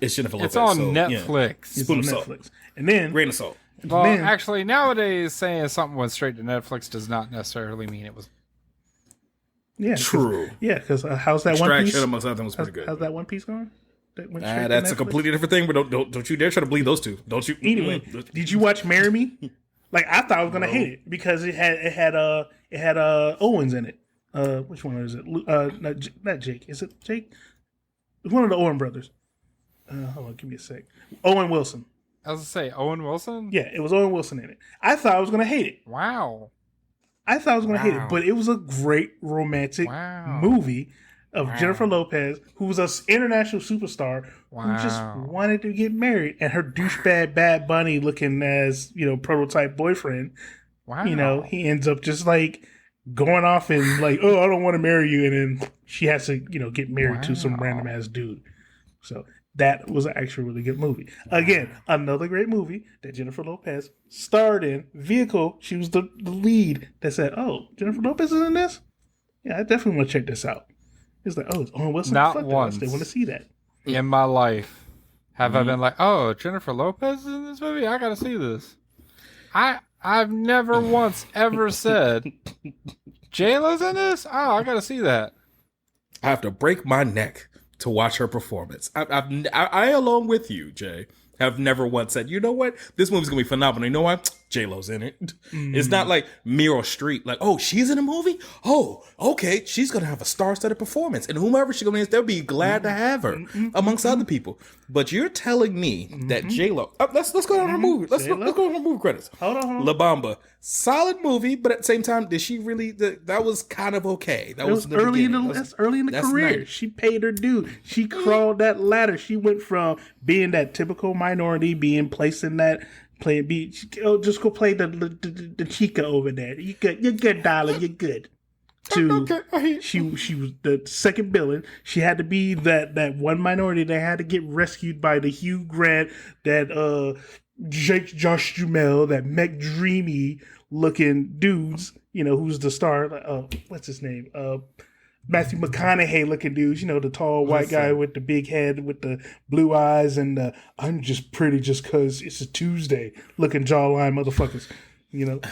It's Jennifer Lopez. It's on so, Netflix. It's Spoon on of salt. Netflix. And then Grain of salt. Well, then- actually, nowadays saying something went straight to Netflix does not necessarily mean it was. yeah, True. because how's that One Piece? Extraction, amongst other things, was pretty good. How's that One Piece going? That went straight to That's a Netflix? completely different thing, but don't you dare try to bleed those two. Don't you? Anyway, did you watch Marry Me? Like, I thought I was gonna hate it because it had Owens in it. Which one is it? Not Jake. Is it Jake? It's one of the Owen brothers. Hold on, give me a sec. Owen Wilson. I was to say Owen Wilson. Yeah, it was Owen Wilson in it. I thought I was gonna hate it. Wow. Hate it, Wow. but it was a great romantic Wow. movie of Jennifer Lopez, who was an international superstar who just Wow. wanted to get married, and her douchebag Bad Bunny looking as prototype boyfriend. Wow. He ends up just like going off and like, oh, I don't want to marry you, and then she has to get married to some Wow. random ass dude. So that was actually a really good movie. Again, another great movie that Jennifer Lopez starred in. Vehicle, she was the lead that said, oh, Jennifer Lopez is in this? Yeah, I definitely want to check this out. It's like, oh, it's Owen Wilson. Not Fuck once. They want to see that. In my life, have I been like, oh, Jennifer Lopez is in this movie? I gotta see this. I've never once ever said, J-Lo's in this? Oh, I gotta see that. I have to break my neck to watch her performance. I along with you, Jay, have never once said, you know what? This movie's gonna be phenomenal. You know what? J-Lo's in it. It's not like Meryl Streep, like, oh, she's in a movie? Oh, okay, she's gonna have a star-studded performance. And whomever she's gonna be, they'll be glad to have her amongst other people. But you're telling me that J-Lo, let's go down her movie. Let's go on her movie credits. Hold on. La Bamba, solid movie, but at the same time, did she really? That was kind of okay. That It was the early in beginning. that's early in the that's career. nice. She paid her due. She crawled that ladder. She went from being that typical minority, being placed in that just go play the chica over there. You're good, darling. You're good. She was the second villain. She had to be that one minority that had to get rescued by the Hugh Grant, that Jake Josh Duhamel, that McDreamy looking dudes. Who's the star? What's his name? Matthew McConaughey looking dudes, the tall white guy with the big head with the blue eyes and I'm just pretty just because it's a Tuesday looking jawline motherfuckers.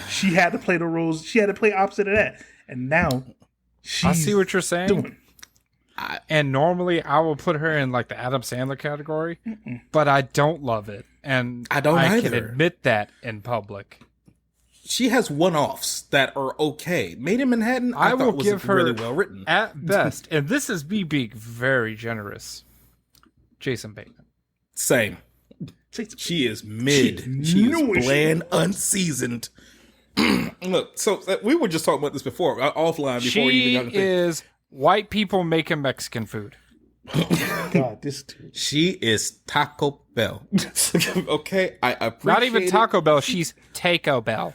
She had to play the roles. She had to play opposite of that. And now I see what you're saying. doing. And normally I will put her in like the Adam Sandler category, but I don't love it. And I don't can either. admit that in public. She has one-offs that are okay. Made in Manhattan, I thought will was give her really well written. at best, and this is me being very generous, Jason Bateman. Same. She is mid. She is knew it. bland, unseasoned. Look, so we were just talking about this before, offline, before you She even got to think. is white people making Mexican food. God, this dude. She is Taco Bell. Okay, I appreciate Not even it. Taco Bell. She's Taco Bell.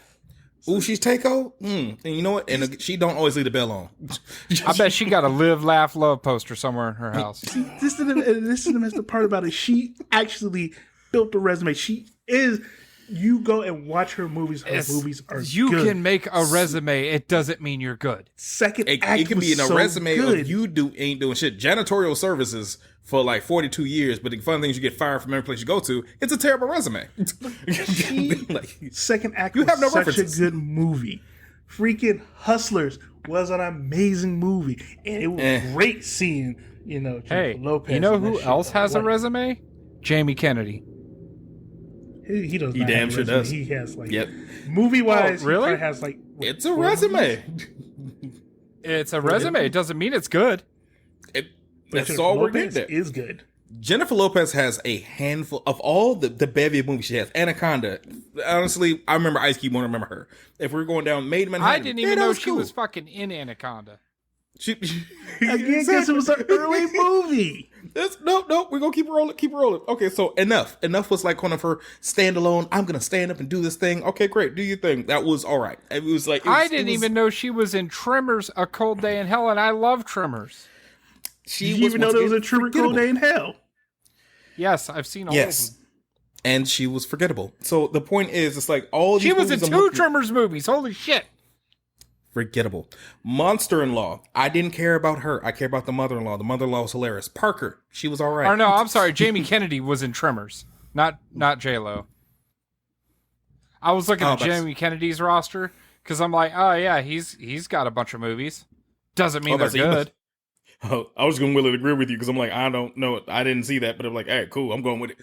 Ooh, she's Taco. And you know what? And she don't always leave the bell on. I bet she got a live, laugh, love poster somewhere in her house. This is the messed up part about it. She actually built a resume. She is. You go and watch her movies. Her movies are You good. can make a resume. It doesn't mean you're good. Second It act can be was in a so resume good. of you ain't doing shit. Janitorial services for like 42 years, but the fun thing is you get fired from every place you go to. It's a terrible resume. Second act You was have no such references. a good movie. Freaking Hustlers was an amazing movie, and it was great seeing Jennifer Hey, Lopez. you know and that who shit. else has a Like, resume? Jamie Kennedy. He does. He not damn have a sure resume. does. He has like Yep. movie wise. Oh, really? He probably has like It's a 4 resume. movies. It's a resume. It doesn't mean it's good. But That's Jennifer all we're Lopez getting at. is good. Jennifer Lopez has a handful of all the bevy of movies she has. Anaconda. Honestly, I remember Ice Cube. Won't remember her. If we're going down Maid in Manhattan, I didn't yeah, even that know was she cool. was fucking in Anaconda. She, Again, because it was an early movie. No, we're gonna keep rolling. Okay, so enough was like one of her standalone. I'm gonna stand up and do this thing. Okay, great, do your thing. That was all right. It was like I didn't even know she was in Tremors: A Cold Day in Hell, and I love Tremors. She Did you even know once there was a again Trooper Cold Day in Hell? Yes, I've seen all Yes, of them. and she was forgettable. So the point is, it's like all these She was in movies I'm 2 looking- Tremors movies. Holy shit. forgettable. Monster-in-Law. I didn't care about her. I care about the mother-in-law. The mother-in-law was hilarious. Parker. She was all right. Or no, I'm sorry. Jamie Kennedy was in Tremors, not J-Lo. I was looking at that's- Jamie Kennedy's roster because I'm like, oh yeah, he's got a bunch of movies. Doesn't mean they're that's- good. Oh, I was going to really agree with you because I'm like, I don't know. I didn't see that, but I'm like, all right, cool. I'm going with it.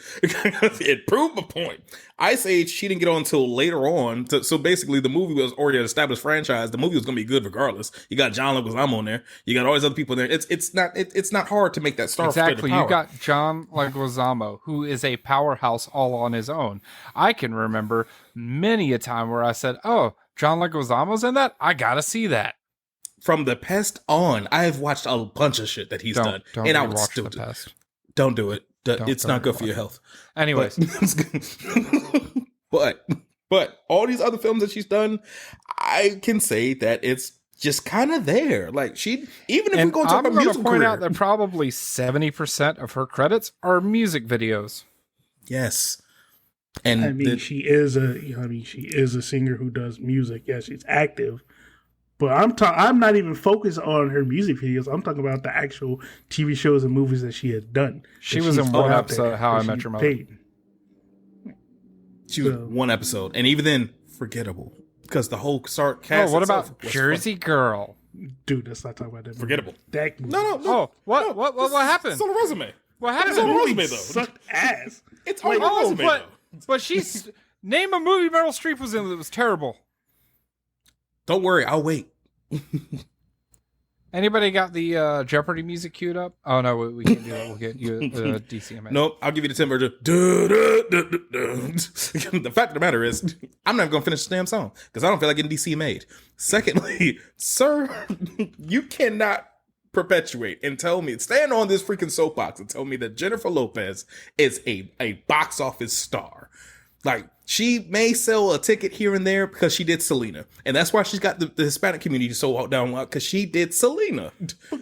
It proved my point. Ice Age, she didn't get on until later on. So basically, the movie was already an established franchise. The movie was going to be good regardless. You got John Leguizamo on there. You got all these other people there. It's not hard to make that star. Exactly. You got John Leguizamo, who is a powerhouse all on his own. I can remember many a time where I said, oh, John Leguizamo's in that? I got to see that. From The Pest on, I have watched a bunch of shit that he's done, Don't and I would rewatch still The do. Pest. Don't do it. It's not good for your health. Anyways, but all these other films that she's done, I can say that it's just kind of there. Like even if we're and going to talk I'm about going music to point career, out that probably 70% of her credits are music videos. yes, and I mean, she is a singer who does music. Yeah, she's active. But I'm not even focused on her music videos. I'm talking about the actual TV shows and movies that she has done. She was in one episode of How I Met Your Mother. she was one episode, and even then, forgettable because the whole start cast. Oh, what itself about was Jersey Girl? Dude, let's not talk about that movie. Forgettable. That movie. No. Oh, what happened? It's on a resume. What It's happened? on a movie resume though. sucked ass. It's on a resume though. but she's name a movie Meryl Streep was in that was terrible. Don't worry, I'll wait. Anybody got the Jeopardy music queued up? Oh no, we can't do that. We'll get you DCMA. Nope, I'll give you the 10 version. The fact of the matter is, I'm not going to finish the damn song because I don't feel like getting DC made. Secondly, sir, you cannot perpetuate and tell me, stand on this freaking soapbox and tell me that Jennifer Lopez is a box office star. Like, she may sell a ticket here and there because she did Selena. And that's why she's got the Hispanic community so down because she did Selena.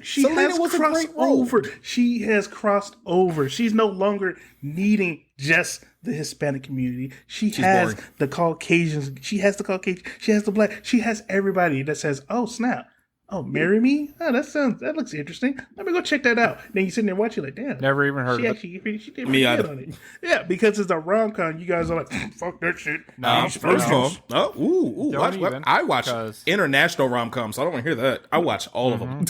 Selena has crossed over. She has crossed over. She's no longer needing just the Hispanic community. She's has boring. The Caucasians. She has the Caucasian. She has the Black. She has everybody that says, oh, snap. Oh, Marry Me? Oh, that looks interesting. Let me go check that out. Then you sitting there watching like, damn. Never even heard of it. She did pretty good on it. Yeah, because it's a rom-com. You guys are like, fuck that shit. No. I watch international rom-coms, so I don't want to hear that. I watch all of them.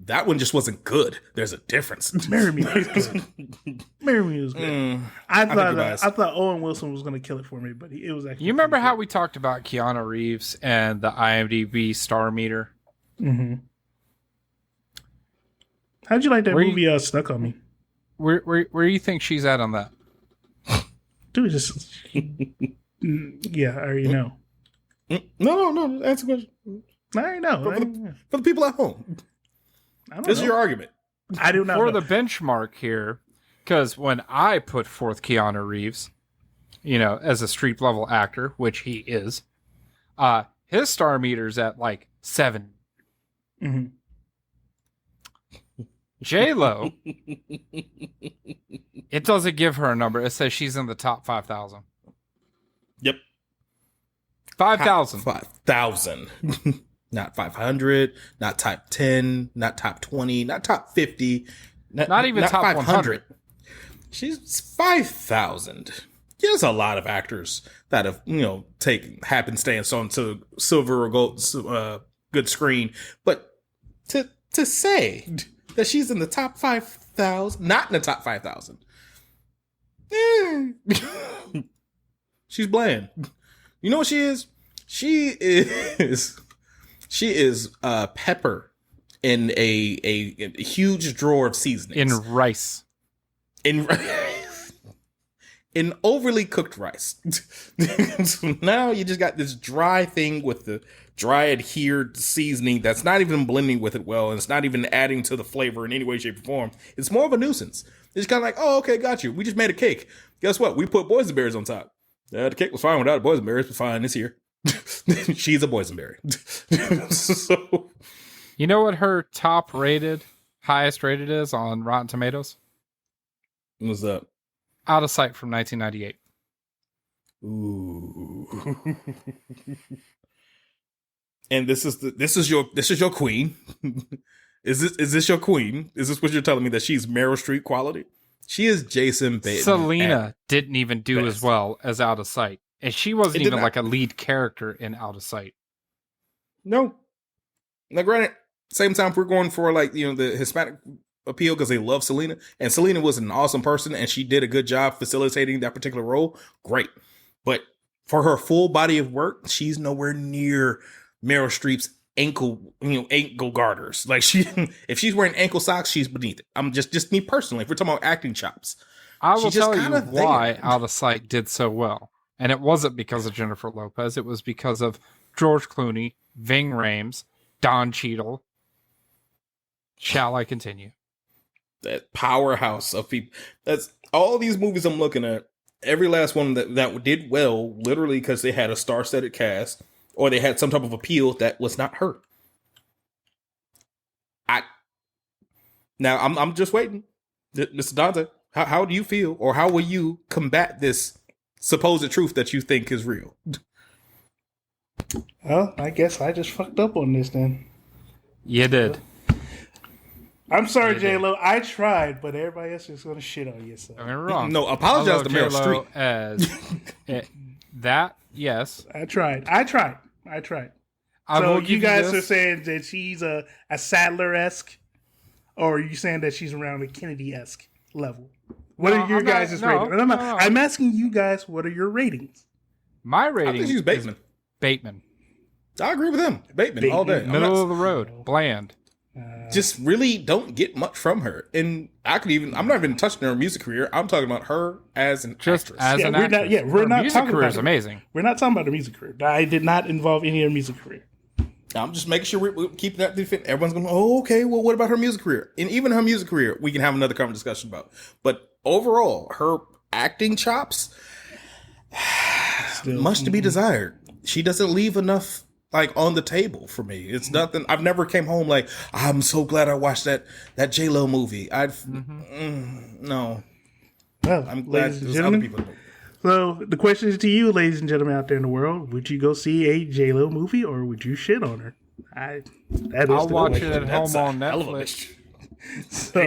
That one just wasn't good. There's a difference. Marry Me was good. Marry Me was good. I thought Owen Wilson was going to kill it for me, but it was actually. You remember how we talked about Keanu Reeves and the IMDb star meter? Mm-hmm. How'd you like that movie Stuck on Me? Where do you think she's at on that? Dude, just yeah, I already know. No. Answer the question. I know. For the people at home. This is your argument. I do not For know. the benchmark here, because when I put forth Keanu Reeves, as a street level actor, which he is, his star meter's at like 7. Mhm. J-Lo, it doesn't give her a number. It says she's in the top 5,000. Yep. 5,000. 5,000. Not 500, not top 10, not top 20, not top 50, Not even top 100. She's 5,000. There's a lot of actors that have, taken happenstance onto silver or gold, good screen. But to say that she's in the top 5,000, not in the top 5,000, she's bland. You know what she is? She is pepper in a huge drawer of seasonings. In rice. In overly cooked rice. So now you just got this dry thing with the dry adhered seasoning that's not even blending with it well, and it's not even adding to the flavor in any way, shape, or form. It's more of a nuisance. It's kind of like, oh, okay, got you. We just made a cake. Guess what? We put boysenberries on top. The cake was fine without boysenberries, but fine, it's here. She's a boysenberry. So, You know what her highest rated is on Rotten Tomatoes? what's up? Out of Sight from 1998. Ooh. And this is your queen. Is this your queen? Is this what you're telling me, that she's Meryl Streep quality? She is Jason Bateman. Selena didn't even do best. as well as Out of Sight. And she wasn't It did even not. like a lead character in Out of Sight. No. Now, granted, same time we're going for the Hispanic appeal because they love Selena, and Selena was an awesome person and she did a good job facilitating that particular role. Great. But for her full body of work, she's nowhere near Meryl Streep's ankle garters. Like if she's wearing ankle socks, she's beneath it. I'm just me personally. If we're talking about acting chops, I will she's just tell you kinda why there. Out of Sight did so well. And it wasn't because of Jennifer Lopez. It was because of George Clooney, Ving Rhames, Don Cheadle. Shall I continue? That powerhouse of people. That's all these movies I'm looking at. Every last one that did well, literally because they had a star-studded cast or they had some type of appeal that was not her. I'm just waiting, Mr. Dante. How do you feel, or how will you combat this supposed truth that you think is real? Well, I guess I just fucked up on this then. You did. I'm sorry, J-Lo. I tried, but everybody else is going to shit on you. So. I mean, wrong. No, apologize to Meryl J-Lo Streep. As that, yes. I tried. I So will give you guys this. are saying that she's a Sadler-esque, or are you saying that she's around a Kennedy-esque level? What No, are your I'm not- guys' no, ratings? no. I'm asking you guys, what are your ratings? My I rating think she's Bateman. Bateman. I agree with him. Bateman all day. Bateman. I'm Middle not- of the road. Bland. just really don't get much from her. And I'm not even touching her music career. I'm talking about her as an Just actress. as Yeah, an we're actress. not- yeah, we're Her not music talking career about is it. amazing. We're not talking about the music career. I did not involve any of her music career. I'm just making sure we're keeping that defense. Everyone's going, oh, okay, well, what about her music career? And even her music career, we can have another discussion about. But overall, her acting chops, Still, much to be desired. She doesn't leave enough on the table for me. It's nothing. I've never came home like, I'm so glad I watched that J-Lo movie. No. Well, I'm glad ladies and there's other gentlemen, people. so the question is to you, ladies and gentlemen out there in the world: would you go see a J-Lo movie, or would you shit on her? I'll watch it question. at home on hell of a Netflix. So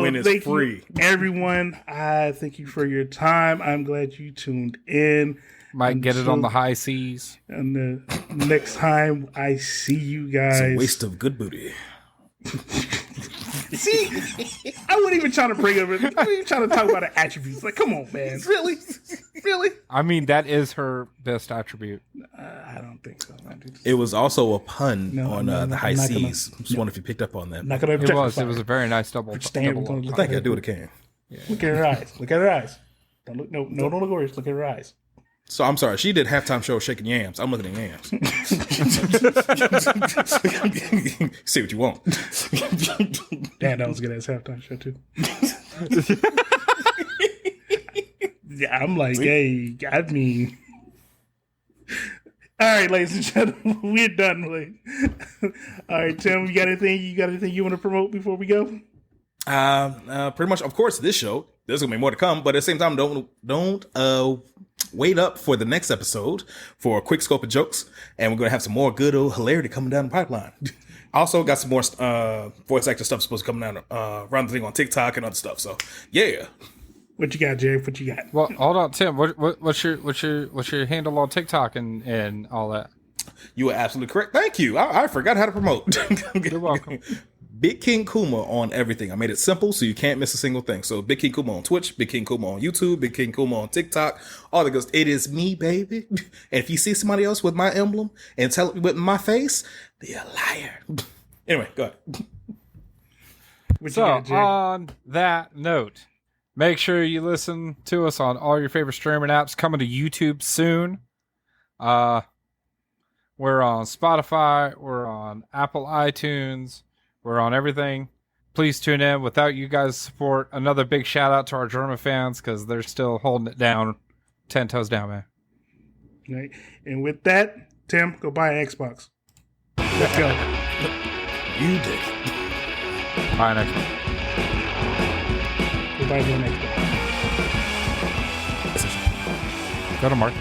When it's thank free. you, everyone. I thank you for your time. I'm glad you tuned in. Might get it on Until- the high seas. And the next time I see you It's a guys, waste of good booty. see, I wasn't even trying to bring up. I wasn't even trying to talk about the attributes. Like, come on, man. Really? Really? I mean, that is her best attribute. I don't think so. It was also a pun No, on no, the I'm high not gonna- seas. Just wonder if you picked up on that. I'm not gonna It object. was. It was a very nice double. Stand- double look- I think I do what I can. Look at her eyes. Look at her eyes. Don't look. No, don't look at her eyes. Look at her eyes. So I'm sorry. She did halftime show shaking yams. I'm looking at yams. See what you want. Damn, that was a good ass halftime show too. Yeah, I'm like, hey, I mean, all right, ladies and gentlemen, we're done. All right, Tim, you got anything? You want to promote before we go? Pretty much. Of course, this show. There's gonna be more to come, but at the same time, don't wait up for the next episode for a quick scope of jokes, and we're gonna have some more good old hilarity coming down the pipeline. Also, got some more voice actor stuff supposed to come down around the thing on TikTok and other stuff. So yeah. What you got, Jay? What you got? Well, hold on, Tim. What's your handle on TikTok and all that? You are absolutely correct. Thank you. I forgot how to promote. You're welcome. Big King Kuma on everything. I made it simple so you can't miss a single thing. So Big King Kuma on Twitch, Big King Kuma on YouTube, Big King Kuma on TikTok. All that goes. It is me, baby. And if you see somebody else with my emblem and tell it with my face, they're a liar. Anyway, go ahead. So on that note, make sure you listen to us on all your favorite streaming apps. Coming to YouTube soon. We're on Spotify. We're on Apple iTunes. We're on everything. Please tune in. Without you guys' support, another big shout out to our German fans because they're still holding it down. 10 toes down, man. Right. And with that, Tim, go buy an Xbox. Let's go. You did. Bye next week. Go buy an Xbox. Go to market.